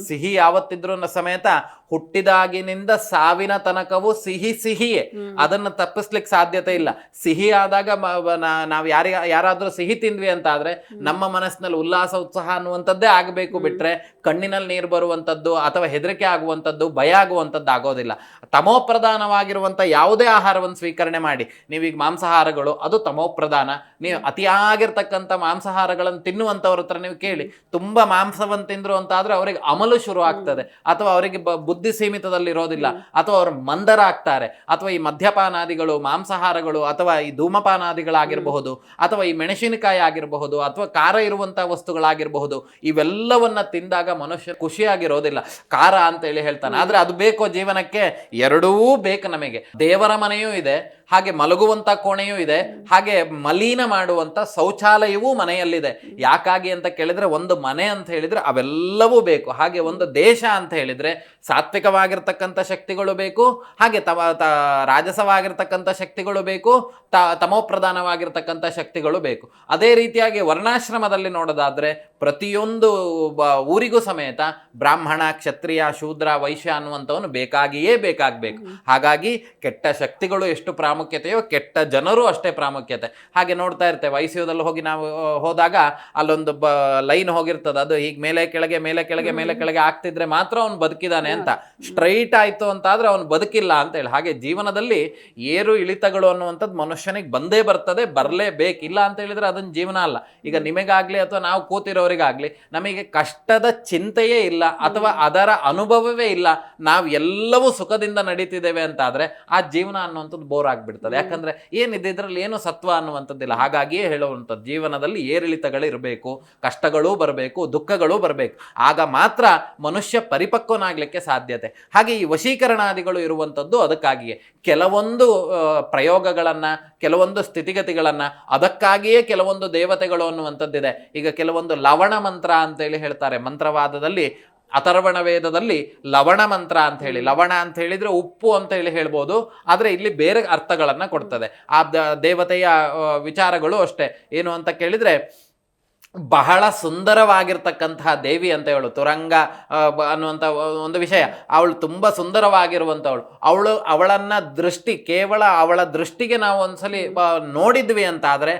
ಸಿಹಿ ಯಾವತ್ತಿದ್ರು ಸಮೇತ ಹುಟ್ಟಿದಾಗಿನಿಂದ ಸಾವಿನ ತನಕವೂ ಸಿಹಿಯೇ, ಅದನ್ನು ತಪ್ಪಿಸ್ಲಿಕ್ಕೆ ಸಾಧ್ಯತೆ ಇಲ್ಲ. ಸಿಹಿ ಆದಾಗ ನಾವು ಯಾರಾದ್ರೂ ಸಿಹಿ ತಿಂದ್ವಿ ಅಂತ ಆದ್ರೆ ನಮ್ಮ ಮನಸ್ಸಿನಲ್ಲಿ ಉಲ್ಲಾಸ ಉತ್ಸಾಹ ಅನ್ನುವಂಥದ್ದೇ ಆಗಬೇಕು, ಬಿಟ್ರೆ ಕಣ್ಣಿನಲ್ಲಿ ನೀರು ಬರುವಂಥದ್ದು ಅಥವಾ ಹೆದರಿಕೆ ಆಗುವಂಥದ್ದು, ಭಯ ಆಗುವಂಥದ್ದು ಆಗೋದಿಲ್ಲ. ತಮೋಪ್ರಧಾನವಾಗಿರುವಂಥ ಯಾವುದೇ ಆಹಾರವನ್ನು ಸ್ವೀಕರಣೆ ಮಾಡಿ, ನೀವೀಗ ಮಾಂಸಾಹಾರಗಳು ಅದು ತಮೋಪ್ರಧಾನ, ನೀವು ಅತಿಯಾಗಿರ್ತಕ್ಕಂಥ ಮಾಂಸಾಹಾರಗಳನ್ನು ತಿನ್ನುವಂಥವ್ರ ಹತ್ರ ನೀವು ಕೇಳಿ, ತುಂಬಾ ಮಾಂಸವನ್ನು ತಿಂದ್ರು ಅಂತ ಆದ್ರೆ ಅವರಿಗೆ ಅಮಲು ಶುರು ಆಗ್ತದೆ, ಅಥವಾ ಅವರಿಗೆ ಬುದ್ಧಿ ಸೀಮಿತದಲ್ಲಿ ಇರೋದಿಲ್ಲ, ಅಥವಾ ಅವರು ಮಂದರ ಆಗ್ತಾರೆ, ಅಥವಾ ಈ ಮದ್ಯಪಾನಾದಿಗಳು, ಮಾಂಸಾಹಾರಗಳು, ಅಥವಾ ಈ ಧೂಮಪಾನಾದಿಗಳಾಗಿರಬಹುದು, ಅಥವಾ ಈ ಮೆಣಸಿನಕಾಯಿ ಆಗಿರಬಹುದು, ಅಥವಾ ಖಾರ ಇರುವಂತಹ ವಸ್ತುಗಳಾಗಿರಬಹುದು, ಇವೆಲ್ಲವನ್ನ ತಿಂದಾಗ ಮನುಷ್ಯ ಖುಷಿಯಾಗಿರೋದಿಲ್ಲ. ಖಾರ ಅಂತ ಹೇಳಿ ಹೇಳ್ತಾನೆ, ಆದ್ರೆ ಅದು ಬೇಕೋ ಜೀವನಕ್ಕೆ? ಎರಡೂ ಬೇಕು ನಮಗೆ. ದೇವರ ಮನೆಯೂ ಇದೆ, ಹಾಗೆ ಮಲಗುವಂತ ಕೋಣೆಯೂ ಇದೆ, ಹಾಗೆ ಮಲೀನ ಮಾಡುವಂತ ಶೌಚಾಲಯವೂ ಮನೆಯಲ್ಲಿದೆ. ಯಾಕಾಗಿ ಅಂತ ಕೇಳಿದ್ರೆ, ಒಂದು ಮನೆ ಅಂತ ಹೇಳಿದ್ರೆ ಅವೆಲ್ಲವೂ ಬೇಕು. ಹಾಗೆ ಒಂದು ದೇಶ ಅಂತ ಹೇಳಿದ್ರೆ ಸಾತ್ವಿಕವಾಗಿರ್ತಕ್ಕಂಥ ಶಕ್ತಿಗಳು ಬೇಕು, ಹಾಗೆ ರಾಜಸವಾಗಿರ್ತಕ್ಕಂಥ ಶಕ್ತಿಗಳು ಬೇಕು, ತಮೋಪ್ರಧಾನವಾಗಿರ್ತಕ್ಕಂಥ ಶಕ್ತಿಗಳು ಬೇಕು. ಅದೇ ರೀತಿಯಾಗಿ ವರ್ಣಾಶ್ರಮದಲ್ಲಿ ನೋಡೋದಾದ್ರೆ ಪ್ರತಿಯೊಂದು ಊರಿಗೂ ಸಮೇತ ಬ್ರಾಹ್ಮಣ, ಕ್ಷತ್ರಿಯ, ಶೂದ್ರ, ವೈಶ್ಯ ಅನ್ನುವಂಥವನು ಬೇಕಾಗಿಯೇ ಬೇಕಾಗಬೇಕು. ಹಾಗಾಗಿ ಕೆಟ್ಟ ಶಕ್ತಿಗಳು ಎಷ್ಟು ಪ್ರಾಮುಖ್ಯತೆಯೋ ಕೆಟ್ಟ ಜನರು ಅಷ್ಟೇ ಪ್ರಾಮುಖ್ಯತೆ. ಹಾಗೆ ನೋಡ್ತಾ ಇರ್ತೇವೆ, ಐಸಿಯುದಲ್ಲಿ ಹೋಗಿ ನಾವು ಹೋದಾಗ ಅಲ್ಲೊಂದು ಲೈನ್ ಹೋಗಿರ್ತದೆ, ಅದು ಹೀಗೆ ಮೇಲೆ ಕೆಳಗೆ ಮೇಲೆ ಕೆಳಗೆ ಮೇಲೆ ಕೆಳಗೆ ಆಗ್ತಿದ್ರೆ ಮಾತ್ರ ಅವನು ಬದುಕಿದಾನೆ ಅಂತ. ಸ್ಟ್ರೈಟ್ ಆಯ್ತು ಅಂತ ಆದ್ರೆ ಅವನು ಬದುಕಿಲ್ಲ ಅಂತ ಹೇಳಿ. ಹಾಗೆ ಜೀವನದಲ್ಲಿ ಏರು ಇಳಿತಗಳು ಅನ್ನುವಂಥದ್ದು ಮನುಷ್ಯನಿಗೆ ಬಂದೇ ಬರ್ತದೆ, ಬರಲೇಬೇಕು. ಇಲ್ಲ ಅಂತ ಹೇಳಿದ್ರೆ ಅದನ್ನ ಜೀವನ ಅಲ್ಲ. ಈಗ ನಿಮಗಾಗ್ಲಿ ಅಥವಾ ನಾವು ಕೂತಿರೋರಿಗೆ ಇದ್ದವರಿಗಾಗ್ಲಿ ನಮಗೆ ಕಷ್ಟದ ಚಿಂತೆಯೇ ಇಲ್ಲ ಅಥವಾ ಅದರ ಅನುಭವವೇ ಇಲ್ಲ, ನಾವು ಎಲ್ಲವೂ ಸುಖದಿಂದ ನಡೀತಿದ್ದೇವೆ ಅಂತ ಆದ್ರೆ ಆ ಜೀವನ ಅನ್ನುವಂಥದ್ದು ಬೋರ್ ಆಗ್ಬಿಡ್ತದೆ. ಯಾಕಂದ್ರೆ ಏನಿದೆ ಇದ್ರಲ್ಲಿ ಏನು ಸತ್ವ ಅನ್ನುವಂಥದ್ದಿಲ್ಲ. ಹಾಗಾಗಿಯೇ ಹೇಳುವಂಥದ್ದು ಜೀವನದಲ್ಲಿ ಏರಿಳಿತಗಳು ಇರಬೇಕು, ಕಷ್ಟಗಳೂ ಬರಬೇಕು, ದುಃಖಗಳೂ ಬರಬೇಕು. ಆಗ ಮಾತ್ರ ಮನುಷ್ಯ ಪರಿಪಕ್ವನಾಗ್ಲಿಕ್ಕೆ ಸಾಧ್ಯತೆ. ಹಾಗೆ ಈ ವಶೀಕರಣಾದಿಗಳು ಇರುವಂಥದ್ದು ಅದಕ್ಕಾಗಿಯೇ. ಕೆಲವೊಂದು ಪ್ರಯೋಗಗಳನ್ನ, ಕೆಲವೊಂದು ಸ್ಥಿತಿಗತಿಗಳನ್ನ, ಅದಕ್ಕಾಗಿಯೇ ಕೆಲವೊಂದು ದೇವತೆಗಳು ಅನ್ನುವಂಥದ್ದಿದೆ. ಈಗ ಕೆಲವೊಂದು ಲವಣ ಮಂತ್ರ ಅಂತೇಳಿ ಹೇಳ್ತಾರೆ ಮಂತ್ರವಾದದಲ್ಲಿ. ಅಥರ್ವಣ ವೇದದಲ್ಲಿ ಲವಣ ಮಂತ್ರ ಅಂತ ಹೇಳಿ, ಲವಣ ಅಂತ ಹೇಳಿದ್ರೆ ಉಪ್ಪು ಅಂತ ಹೇಳಿ ಹೇಳ್ಬೋದು, ಆದ್ರೆ ಇಲ್ಲಿ ಬೇರೆ ಅರ್ಥಗಳನ್ನ ಕೊಡ್ತದೆ. ಆ ದೇವತೆಯ ವಿಚಾರಗಳು ಅಷ್ಟೇ. ಏನು ಅಂತ ಕೇಳಿದ್ರೆ ಬಹಳ ಸುಂದರವಾಗಿರ್ತಕ್ಕಂತಹ ದೇವಿ ಅಂತ ಹೇಳು, ತುರಂಗ ಅನ್ನುವಂಥ ಒಂದು ವಿಷಯ. ಅವಳು ತುಂಬ ಸುಂದರವಾಗಿರುವಂಥವಳು. ಅವಳನ್ನ ದೃಷ್ಟಿ, ಕೇವಲ ಅವಳ ದೃಷ್ಟಿಗೆ ನಾವು ಒಂದ್ಸಲಿ ನೋಡಿದ್ವಿ ಅಂತ ಆದರೆ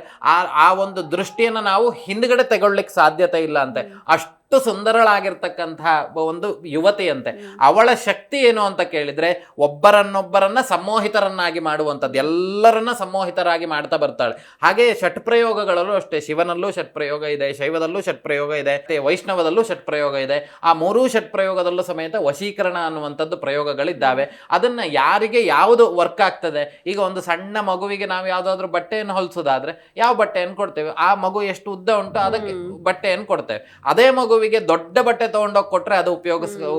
ಆ ಒಂದು ದೃಷ್ಟಿಯನ್ನು ನಾವು ಹಿಂದ್ಗಡೆ ತಗೊಳ್ಳಿಕ್ಕೆ ಸಾಧ್ಯತೆ ಇಲ್ಲ ಅಂತೆ. ಅಷ್ಟು ಸುಂದರಳಾಗಿರ್ತಕ್ಕಂತಹ ಒಂದು ಯುವತಿಯಂತೆ. ಅವಳ ಶಕ್ತಿ ಏನು ಅಂತ ಕೇಳಿದ್ರೆ ಒಬ್ಬರನ್ನೊಬ್ಬರನ್ನ ಸಂಮೋಹಿತರನ್ನಾಗಿ ಮಾಡುವಂಥದ್ದು, ಎಲ್ಲರನ್ನ ಸಂಮೋಹಿತರಾಗಿ ಮಾಡ್ತಾ ಬರ್ತಾಳೆ. ಹಾಗೆ ಷಟ್ಪ್ರಯೋಗಗಳಲ್ಲೂ ಅಷ್ಟೇ. ಶಿವನಲ್ಲೂ ಷಟ್ಪ್ರಯೋಗ ಇದೆ, ಶೈವದಲ್ಲೂ ಷಟ್ಪ್ರಯೋಗ ಇದೆ, ವೈಷ್ಣವದಲ್ಲೂ ಷಟ್ಪ್ರಯೋಗ ಇದೆ. ಆ ಮೂರೂ ಷಟ್ಪ್ರಯೋಗದಲ್ಲೂ ಸಮೇತ ವಶೀಕರಣ ಅನ್ನುವಂಥದ್ದು ಪ್ರಯೋಗಗಳಿದ್ದಾವೆ. ಅದನ್ನ ಯಾರಿಗೆ ಯಾವುದು ವರ್ಕ್ ಆಗ್ತದೆ. ಈಗ ಒಂದು ಸಣ್ಣ ಮಗುವಿಗೆ ನಾವು ಯಾವುದಾದ್ರೂ ಬಟ್ಟೆಯನ್ನು ಹೊಲಿಸೋದಾದ್ರೆ ಯಾವ ಬಟ್ಟೆಯನ್ನು ಕೊಡ್ತೇವೆ, ಆ ಮಗು ಎಷ್ಟು ಉದ್ದ ಉಂಟು ಅದಕ್ಕೆ ಬಟ್ಟೆಯನ್ನು ಕೊಡ್ತೇವೆ. ಅದೇ ಮಗುವಿಗೆ ದೊಡ್ಡ ಬಟ್ಟೆ ತಗೊಂಡೋಗಿ ಕೊಟ್ರೆ ಅದು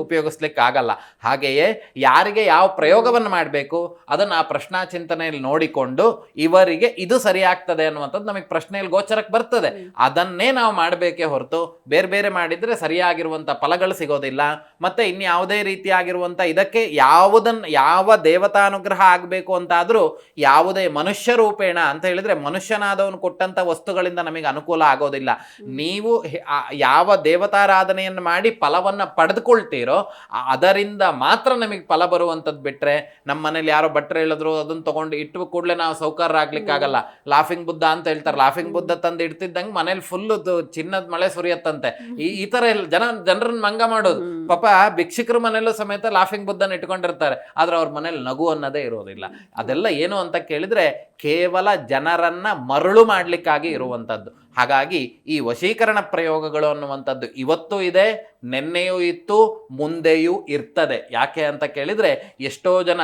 ಉಪಯೋಗಿಸ್ಲಿಕ್ಕೆ ಆಗಲ್ಲ. ಹಾಗೆಯೇ ಯಾರಿಗೆ ಯಾವ ಪ್ರಯೋಗವನ್ನು ಮಾಡಬೇಕು ಅದನ್ನು ಆ ಪ್ರಶ್ನಾ ಚಿಂತನೆಯಲ್ಲಿ ನೋಡಿಕೊಂಡು ಇವರಿಗೆ ಇದು ಸರಿಯಾಗ್ತದೆ ಅನ್ನುವಂಥದ್ದು ನಮಗೆ ಪ್ರಶ್ನೆಯಲ್ಲಿ ಗೋಚರಕ್ಕೆ ಬರ್ತದೆ. ಅದನ್ನೇ ನಾವು ಮಾಡಬೇಕೇ ಹೊರತು ಬೇರೆ ಬೇರೆ ಮಾಡಿದ್ರೆ ಸರಿಯಾಗಿರುವಂಥ ಫಲಗಳು ಸಿಗೋದಿಲ್ಲ. ಮತ್ತೆ ಇನ್ಯಾವುದೇ ರೀತಿಯಾಗಿರುವಂಥ ಇದಕ್ಕೆ ಯಾವ ದೇವತಾನುಗ್ರಹ ಆಗಬೇಕು ಅಂತಾದ್ರೂ ಯಾವುದೇ ಮನುಷ್ಯ ರೂಪೇಣ ಅಂತ ಹೇಳಿದ್ರೆ ಮನುಷ್ಯನಾದವನು ಕೊಟ್ಟಂತ ವಸ್ತುಗಳಿಂದ ನಮಗೆ ಅನುಕೂಲ ಆಗೋದಿಲ್ಲ. ನೀವು ಯಾವ ದೇವತಾರಾಧನೆಯನ್ನು ಮಾಡಿ ಫಲವನ್ನ ಪಡೆದುಕೊಳ್ತೀರೋ ಅದರಿಂದ ಮಾತ್ರ ನಮಗೆ ಫಲ ಬರುವಂಥದ್ದು. ಬಿಟ್ರೆ ನಮ್ಮ ಮನೇಲಿ ಯಾರೋ ಭಟ್ರು ಹೇಳಿದ್ರು ಅದನ್ನ ತಗೊಂಡು ಇಟ್ಟು ಕೂಡಲೇ ನಾವು ಸೌಕರ್ಯ ಆಗ್ಲಿಕ್ಕೆ ಆಗಲ್ಲ. ಲಾಫಿಂಗ್ ಬುದ್ಧ ಅಂತ ಹೇಳ್ತಾರೆ, ಲಾಫಿಂಗ್ ಬುದ್ಧ ತಂದು ಇಡ್ತಿದ್ದಂಗೆ ಮನೇಲಿ ಫುಲ್ ಚಿನ್ನದ ಮಳೆ ಸುರಿಯತ್ತಂತೆ. ಈ ತರ ಜನರನ್ನ ಮಂಗ ಮಾಡೋದು. ಪಾಪ ಭಿಕ್ಷುಕರ ಮನೆಯಲ್ಲೂ ಸಮೇತ ಲಾಫಿಂಗ್ ಬುದ್ಧನ ಇಟ್ಕೊಂಡಿರ್ತಾರೆ, ಆದ್ರೆ ಅವ್ರ ಮನೇಲಿ ನಗು ಅನ್ನೋದೇ ಇರೋದಿಲ್ಲ. ಅದೆಲ್ಲ ಏನು ಅಂತ ಕೇಳಿದ್ರೆ ಕೇವಲ ಜನರನ್ನ ಮರಳು ಮಾಡ್ಲಿಕ್ಕಾಗಿ ಇರುವಂಥದ್ದು. ಹಾಗಾಗಿ ಈ ವಶೀಕರಣ ಪ್ರಯೋಗಗಳು ಅನ್ನುವಂಥದ್ದು ಇವತ್ತೂ ಇದೆ, ನೆನ್ನೆಯೂ ಇತ್ತು, ಮುಂದೆಯೂ ಇರ್ತದೆ. ಯಾಕೆ ಅಂತ ಕೇಳಿದ್ರೆ ಎಷ್ಟೋ ಜನ,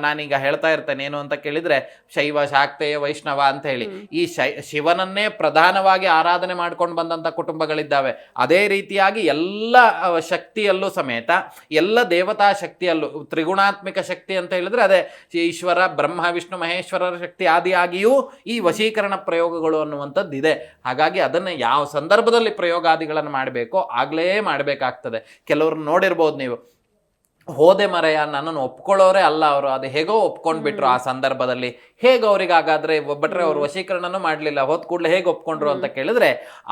ನಾನೀಗ ಹೇಳ್ತಾ ಇರ್ತೇನೆ ಏನು ಅಂತ ಕೇಳಿದ್ರೆ ಶೈವ, ಶಾಕ್ತೇಯ, ವೈಷ್ಣವ ಅಂತ ಹೇಳಿ ಈ ಶಿವನನ್ನೇ ಪ್ರಧಾನವಾಗಿ ಆರಾಧನೆ ಮಾಡ್ಕೊಂಡು ಬಂದಂಥ ಕುಟುಂಬಗಳಿದ್ದಾವೆ. ಅದೇ ರೀತಿಯಾಗಿ ಎಲ್ಲ ಶಕ್ತಿಯಲ್ಲೂ ಸಮೇತ, ಎಲ್ಲ ದೇವತಾ ಶಕ್ತಿಯಲ್ಲೂ ತ್ರಿಗುಣಾತ್ಮಿಕ ಶಕ್ತಿ ಅಂತ ಹೇಳಿದ್ರೆ ಅದೇ ಈಶ್ವರ, ಬ್ರಹ್ಮ, ವಿಷ್ಣು, ಮಹೇಶ್ವರರ ಶಕ್ತಿ ಆದಿಯಾಗಿಯೂ ಈ ವಶೀಕರಣ ಪ್ರಯೋಗಗಳು ಅನ್ನುವಂಥದ್ದು ಇದೆ. ಹಾಗಾಗಿ ಅದನ್ನು ಯಾವ ಸಂದರ್ಭದಲ್ಲಿ ಪ್ರಯೋಗಾದಿಗಳನ್ನು ಮಾಡಬೇಕೋ ಆಗಲೇ ಮಾಡಬೇಕಾಗ್ತದೆ. ಕೆಲವ್ರನ್ನ ನೋಡಿರ್ಬೋದು ನೀವು, ಹೋದೆ ಮರೆಯ ನನ್ನನ್ನು ಒಪ್ಕೊಳ್ಳೋರೇ ಅಲ್ಲ ಅವರು, ಅದು ಹೇಗೋ ಒಪ್ಕೊಂಡ್ಬಿಟ್ರು ಆ ಸಂದರ್ಭದಲ್ಲಿ. ಹೇಗೆ ಅವ್ರಿಗೆ ಹಾಗಾದ್ರೆ ಒಬ್ಬಟ್ರೆ ಅವ್ರು ವಶೀಕರಣನೂ ಮಾಡಲಿಲ್ಲ, ಹೋದ ಕೂಡಲೇ ಹೇಗೆ ಒಪ್ಕೊಂಡ್ರು ಅಂತ ಕೇಳಿದ್ರೆ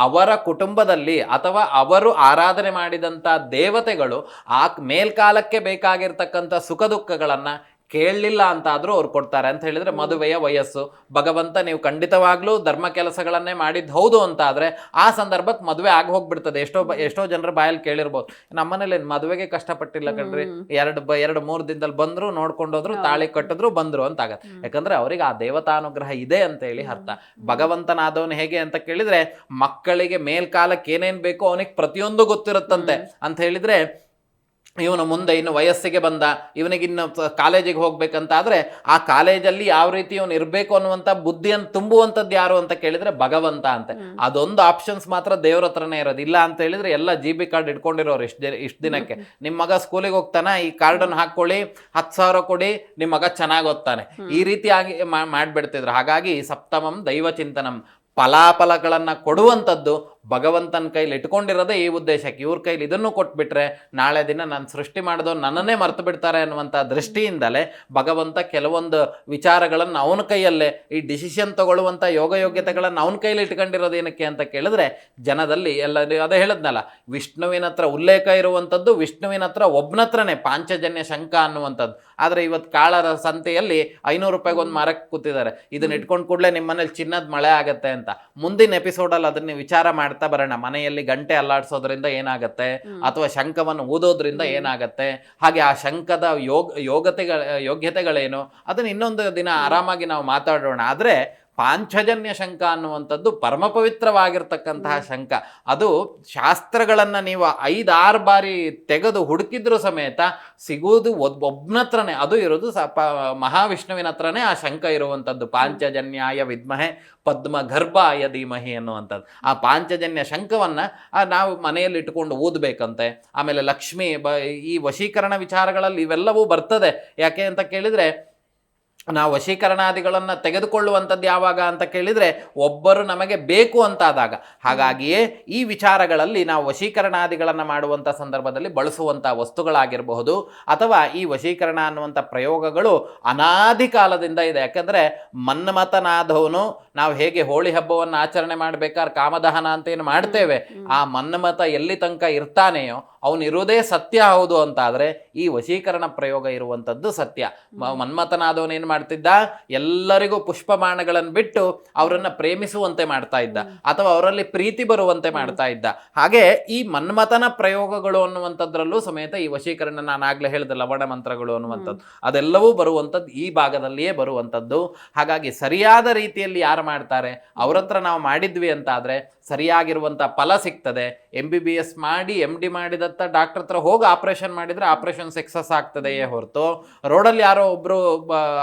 ಅವರ ಕುಟುಂಬದಲ್ಲಿ ಅಥವಾ ಅವರು ಆರಾಧನೆ ಮಾಡಿದಂಥ ದೇವತೆಗಳು ಆ ಮೇಲ್ಕಾಲಕ್ಕೆ ಬೇಕಾಗಿರ್ತಕ್ಕಂಥ ಸುಖ ದುಃಖಗಳನ್ನು ಕೇಳಲಿಲ್ಲ ಅಂತಾದರೂ ಅವ್ರು ಕೊಡ್ತಾರೆ. ಅಂತ ಹೇಳಿದ್ರೆ ಮದುವೆಯ ವಯಸ್ಸು, ಭಗವಂತ ನೀವು ಖಂಡಿತವಾಗ್ಲೂ ಧರ್ಮ ಕೆಲಸಗಳನ್ನೇ ಮಾಡಿದ್ದು ಹೌದು ಅಂತ ಆದರೆ ಆ ಸಂದರ್ಭಕ್ಕೆ ಮದುವೆ ಆಗಿ ಹೋಗ್ಬಿಡ್ತದೆ. ಎಷ್ಟೋ ಜನರ ಬಾಯಲ್ಲಿ ಕೇಳಿರ್ಬೋದು, ನಮ್ಮನೇಲಿ ಮದುವೆಗೆ ಕಷ್ಟಪಟ್ಟಿಲ್ಲ ಕಣ್ರಿ, 2-3 ದಿನದಲ್ಲಿ ಬಂದ್ರು, ನೋಡ್ಕೊಂಡೋದ್ರು, ತಾಳಿ ಕಟ್ಟಿದ್ರು, ಬಂದ್ರು ಅಂತ ಆಗತ್ತೆ. ಯಾಕಂದ್ರೆ ಅವರಿಗೆ ಆ ದೇವತಾನುಗ್ರಹ ಇದೆ ಅಂತ ಹೇಳಿ ಅರ್ಥ. ಭಗವಂತನಾದವನು ಹೇಗೆ ಅಂತ ಕೇಳಿದ್ರೆ ಮಕ್ಕಳಿಗೆ ಮೇಲ್ಕಾಲಕ್ಕೆ ಏನೇನ್ ಬೇಕೋ ಅವನಿಗೆ ಪ್ರತಿಯೊಂದು ಗೊತ್ತಿರುತ್ತಂತೆ. ಅಂತ ಹೇಳಿದ್ರೆ ಇವನು ಮುಂದೆ ಇನ್ನು ವಯಸ್ಸಿಗೆ ಬಂದ, ಇವನಿಗಿನ್ನು ಕಾಲೇಜಿಗೆ ಹೋಗ್ಬೇಕಂತ ಆದರೆ ಆ ಕಾಲೇಜಲ್ಲಿ ಯಾವ ರೀತಿ ಇವನು ಇರಬೇಕು ಅನ್ನುವಂಥ ಬುದ್ಧಿಯನ್ನು ತುಂಬುವಂಥದ್ದು ಯಾರು ಅಂತ ಕೇಳಿದ್ರೆ ಭಗವಂತ ಅಂತೆ. ಅದೊಂದು ಆಪ್ಷನ್ಸ್ ಮಾತ್ರ ದೇವ್ರ ಹತ್ರನೇ ಇರೋದು. ಇಲ್ಲ ಅಂತ ಹೇಳಿದ್ರೆ ಎಲ್ಲ GB ಕಾರ್ಡ್ ಇಟ್ಕೊಂಡಿರೋರು ಇಷ್ಟು ದಿನಕ್ಕೆ. ನಿಮ್ಮ ಮಗ ಸ್ಕೂಲಿಗೆ ಹೋಗ್ತಾನೆ, ಈ ಕಾರ್ಡನ್ನು ಹಾಕ್ಕೊಳ್ಳಿ, 10,000 ಕೊಡಿ, ನಿಮ್ಮ ಮಗ ಚೆನ್ನಾಗಿ ಓದ್ತಾನೆ, ಈ ರೀತಿಯಾಗಿ ಮಾಡಿಬಿಡ್ತಿದ್ರು. ಹಾಗಾಗಿ ಸಪ್ತಮಂ ದೈವ ಚಿಂತನಂ, ಫಲಾಫಲಗಳನ್ನು ಕೊಡುವಂಥದ್ದು ಭಗವಂತನ ಕೈಲಿ ಇಟ್ಕೊಂಡಿರೋದೇ ಈ ಉದ್ದೇಶಕ್ಕೆ. ಇವ್ರ ಕೈಲಿ ಇದನ್ನು ಕೊಟ್ಬಿಟ್ರೆ ನಾಳೆ ದಿನ ನಾನು ಸೃಷ್ಟಿ ಮಾಡಿದವ್ರು ನನ್ನನ್ನೇ ಮರ್ತು ಬಿಡ್ತಾರೆ ಅನ್ನುವಂಥ ದೃಷ್ಟಿಯಿಂದಲೇ ಭಗವಂತ ಕೆಲವೊಂದು ವಿಚಾರಗಳನ್ನು ಅವನ ಕೈಯಲ್ಲೇ, ಈ ಡಿಸಿಷನ್ ತಗೊಳ್ಳುವಂಥ ಯೋಗ್ಯತೆಗಳನ್ನು ಅವನ ಕೈಲಿ ಇಟ್ಕೊಂಡಿರೋದು ಏನಕ್ಕೆ ಅಂತ ಕೇಳಿದ್ರೆ ಜನದಲ್ಲಿ ಎಲ್ಲ ಅದೇ ಹೇಳಿದ್ನಲ್ಲ, ವಿಷ್ಣುವಿನ ಹತ್ರ ಉಲ್ಲೇಖ ಇರುವಂಥದ್ದು ವಿಷ್ಣುವಿನ ಹತ್ರ ಒಬ್ಬನ ಹತ್ರನೇ ಪಾಂಚಜನ್ಯ ಶಂಕ ಅನ್ನುವಂಥದ್ದು. ಆದರೆ ಇವತ್ತು ಕಾಳರ ಸಂತೆಯಲ್ಲಿ 500 ರೂಪಾಯಿಗೆ ಒಂದು ಮಾರಕ್ಕೆ ಕೂತಿದ್ದಾರೆ. ಇದನ್ನ ಇಟ್ಕೊಂಡು ಕೂಡಲೇ ನಿಮ್ಮ ಮನೇಲಿ ಚಿನ್ನದ ಮಳೆ ಆಗತ್ತೆ ಅಂತ. ಮುಂದಿನ ಎಪಿಸೋಡಲ್ಲಿ ಅದನ್ನ ವಿಚಾರ ಮಾಡ್ತಾ ಬರೋಣ. ಮನೆಯಲ್ಲಿ ಗಂಟೆ ಅಲ್ಲಾಡಿಸೋದ್ರಿಂದ ಏನಾಗತ್ತೆ, ಅಥವಾ ಶಂಖವನ್ನು ಊದೋದ್ರಿಂದ ಏನಾಗತ್ತೆ, ಹಾಗೆ ಆ ಶಂಖದ ಯೋಗ್ಯತೆಗಳೇನು, ಅದನ್ನ ಇನ್ನೊಂದು ದಿನ ಆರಾಮಾಗಿ ನಾವು ಮಾತಾಡೋಣ. ಆದರೆ ಪಾಂಚಜನ್ಯ ಶಂಖ ಅನ್ನುವಂಥದ್ದು ಪರಮ ಪವಿತ್ರವಾಗಿರ್ತಕ್ಕಂತಹ ಶಂಖ. ಅದು ಶಾಸ್ತ್ರಗಳನ್ನು ನೀವು 5-6 ಬಾರಿ ತೆಗೆದು ಹುಡುಕಿದ್ರೂ ಸಮೇತ ಸಿಗುವುದು ಒಬ್ಬನತ್ರನೇ, ಅದು ಇರೋದು ಮಹಾವಿಷ್ಣುವಿನ ಹತ್ರನೇ ಆ ಶಂಖ ಇರುವಂಥದ್ದು. ಪಾಂಚಜನ್ಯಾಯ ವಿದ್ಮಹೆ ಪದ್ಮಗರ್ಭಾಯ ಧೀಮಹಿ ಅನ್ನುವಂಥದ್ದು. ಆ ಪಾಂಚಜನ್ಯ ಶಂಖವನ್ನು ನಾವು ಮನೆಯಲ್ಲಿ ಇಟ್ಕೊಂಡು ಓದಬೇಕಂತೆ. ಆಮೇಲೆ ಲಕ್ಷ್ಮಿ ಈ ವಶೀಕರಣ ವಿಚಾರಗಳಲ್ಲಿ ಇವೆಲ್ಲವೂ ಬರ್ತದೆ. ಯಾಕೆ ಅಂತ ಕೇಳಿದರೆ, ನಾವು ವಶೀಕರಣಾದಿಗಳನ್ನು ತೆಗೆದುಕೊಳ್ಳುವಂಥದ್ದು ಯಾವಾಗ ಅಂತ ಕೇಳಿದರೆ ಒಬ್ಬರು ನಮಗೆ ಬೇಕು ಅಂತಾದಾಗ. ಹಾಗಾಗಿಯೇ ಈ ವಿಚಾರಗಳಲ್ಲಿ ನಾವು ವಶೀಕರಣಾದಿಗಳನ್ನು ಮಾಡುವಂಥ ಸಂದರ್ಭದಲ್ಲಿ ಬಳಸುವಂಥ ವಸ್ತುಗಳಾಗಿರಬಹುದು, ಅಥವಾ ಈ ವಶೀಕರಣ ಅನ್ನುವಂಥ ಪ್ರಯೋಗಗಳು ಅನಾದಿ ಕಾಲದಿಂದ ಇದೆ. ಯಾಕಂದರೆ ಮನ್ಮಥನಾದವನು, ನಾವು ಹೇಗೆ ಹೋಳಿ ಹಬ್ಬವನ್ನು ಆಚರಣೆ ಮಾಡಬೇಕಾದ್ರೆ ಕಾಮದಹನ ಅಂತ ಏನು ಮಾಡ್ತೇವೆ, ಆ ಮನ್ಮಥ ಎಲ್ಲಿ ತನಕ ಇರ್ತಾನೆಯೋ ಅವನಿರುವುದೇ ಸತ್ಯ ಹೌದು ಅಂತಾದರೆ ಈ ವಶೀಕರಣ ಪ್ರಯೋಗ ಇರುವಂಥದ್ದು ಸತ್ಯ. ಮನ್ಮಥನಾದವನು ಏನು ಮಾಡ್ತಿದ್ದ, ಎಲ್ಲರಿಗೂ ಪುಷ್ಪಮಾಣಗಳನ್ನು ಬಿಟ್ಟು ಅವರನ್ನು ಪ್ರೇಮಿಸುವಂತೆ ಮಾಡ್ತಾ ಇದ್ದ, ಅಥವಾ ಅವರಲ್ಲಿ ಪ್ರೀತಿ ಬರುವಂತೆ ಮಾಡ್ತಾ ಇದ್ದ. ಹಾಗೆ ಈ ಮನ್ಮಥನ ಪ್ರಯೋಗಗಳು ಅನ್ನುವಂಥದ್ರಲ್ಲೂ ಸಮೇತ ಈ ವಶೀಕರಣ, ನಾನು ಆಗಲೇ ಹೇಳಿದ ಲವಣ ಮಂತ್ರಗಳು ಅನ್ನುವಂಥದ್ದು ಅದೆಲ್ಲವೂ ಬರುವಂಥದ್ದು ಈ ಭಾಗದಲ್ಲಿಯೇ ಬರುವಂಥದ್ದು. ಹಾಗಾಗಿ ಸರಿಯಾದ ರೀತಿಯಲ್ಲಿ ಯಾರು ಮಾಡ್ತಾರೆ ಅವ್ರ ಹತ್ರ ನಾವು ಮಾಡಿದ್ವಿ ಅಂತಾದರೆ ಸರಿಯಾಗಿರುವಂಥ ಫಲ ಸಿಗ್ತದೆ. MBBS ಮಾಡಿ MD ಮಾಡಿದತ್ತ ಡಾಕ್ಟರ್ ಹತ್ರ ಹೋಗಿ ಆಪರೇಷನ್ ಮಾಡಿದರೆ ಆಪರೇಷನ್ ಸಕ್ಸಸ್ ಆಗ್ತದೆಯೇ ಹೊರತು, ರೋಡಲ್ಲಿ ಯಾರೋ ಒಬ್ಬರು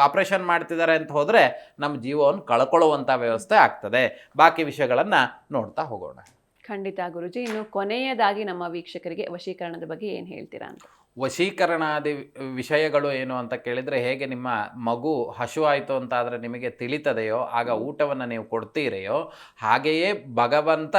ಆಪರೇಷನ್ ಮಾಡ್ತಿದ್ದಾರೆ ಅಂತ ಹೋದರೆ ನಮ್ಮ ಜೀವವನ್ನು ಕಳ್ಕೊಳ್ಳುವಂಥ ವ್ಯವಸ್ಥೆ ಆಗ್ತದೆ. ಬಾಕಿ ವಿಷಯಗಳನ್ನು ನೋಡ್ತಾ ಹೋಗೋಣ. ಖಂಡಿತ ಗುರುಜಿ. ಇನ್ನು ಕೊನೆಯದಾಗಿ ನಮ್ಮ ವೀಕ್ಷಕರಿಗೆ ವಶೀಕರಣದ ಬಗ್ಗೆ ಏನು ಹೇಳ್ತೀರಾ ಅಂತ? ವಶೀಕರಣಾದಿ ವಿಷಯಗಳು ಏನು ಅಂತ ಕೇಳಿದರೆ, ಹೇಗೆ ನಿಮ್ಮ ಮಗು ಹಶುವಾಯಿತು ಅಂತಾದರೆ ನಿಮಗೆ ತಿಳಿತದೆಯೋ ಆಗ ಊಟವನ್ನು ನೀವು ಕೊಡ್ತೀರೆಯೋ, ಹಾಗೆಯೇ ಭಗವಂತ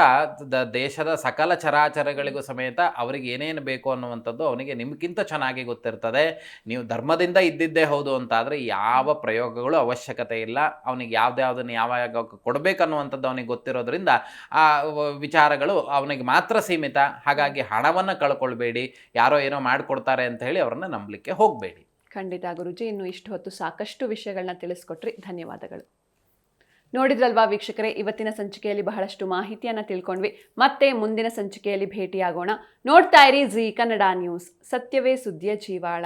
ದೇಶದ ಸಕಲ ಚರಾಚರಗಳಿಗೂ ಸಮೇತ ಅವರಿಗೆ ಏನೇನು ಬೇಕು ಅನ್ನುವಂಥದ್ದು ಅವನಿಗೆ ನಿಮಗಿಂತ ಚೆನ್ನಾಗಿ ಗೊತ್ತಿರ್ತದೆ. ನೀವು ಧರ್ಮದಿಂದ ಇದ್ದಿದ್ದೇ ಹೌದು ಅಂತಾದರೆ ಯಾವ ಪ್ರಯೋಗಗಳು ಅವಶ್ಯಕತೆ ಇಲ್ಲ. ಅವನಿಗೆ ಯಾವುದನ್ನು ಯಾವಾಗ ಕೊಡಬೇಕನ್ನುವಂಥದ್ದು ಅವನಿಗೆ ಗೊತ್ತಿರೋದ್ರಿಂದ ಆ ವಿಚಾರಗಳು ಅವನಿಗೆ ಮಾತ್ರ ಸೀಮಿತ. ಹಾಗಾಗಿ ಹಣವನ್ನು ಕಳ್ಕೊಳ್ಬೇಡಿ, ಯಾರೋ ಏನೋ ಮಾಡಿಕೊಡ್ತಾರೆ ಅಂತ ಹೇಳಿ ಅವರನ್ನು ನಂಬಲಿಕ್ಕೆ ಹೋಗಬೇಡಿ. ಖಂಡಿತ ಗುರುಜಿ. ಇನ್ನು ಇಷ್ಟು ಹೊತ್ತು ಸಾಕಷ್ಟು ವಿಷಯಗಳನ್ನ ತಿಳಿಸ್ಕೊಟ್ರಿ, ಧನ್ಯವಾದಗಳು. ನೋಡಿದ್ರಲ್ವಾ ವೀಕ್ಷಕರೇ, ಇವತ್ತಿನ ಸಂಚಿಕೆಯಲ್ಲಿ ಬಹಳಷ್ಟು ಮಾಹಿತಿಯನ್ನು ತಿಳ್ಕೊಂಡ್ವಿ. ಮತ್ತೆ ಮುಂದಿನ ಸಂಚಿಕೆಯಲ್ಲಿ ಭೇಟಿಯಾಗೋಣ. ನೋಡ್ತಾ ಇರಿ ಜೀ ಕನ್ನಡ ನ್ಯೂಸ್, ಸತ್ಯವೇ ಸುದ್ದಿಯ ಜೀವಾಳ.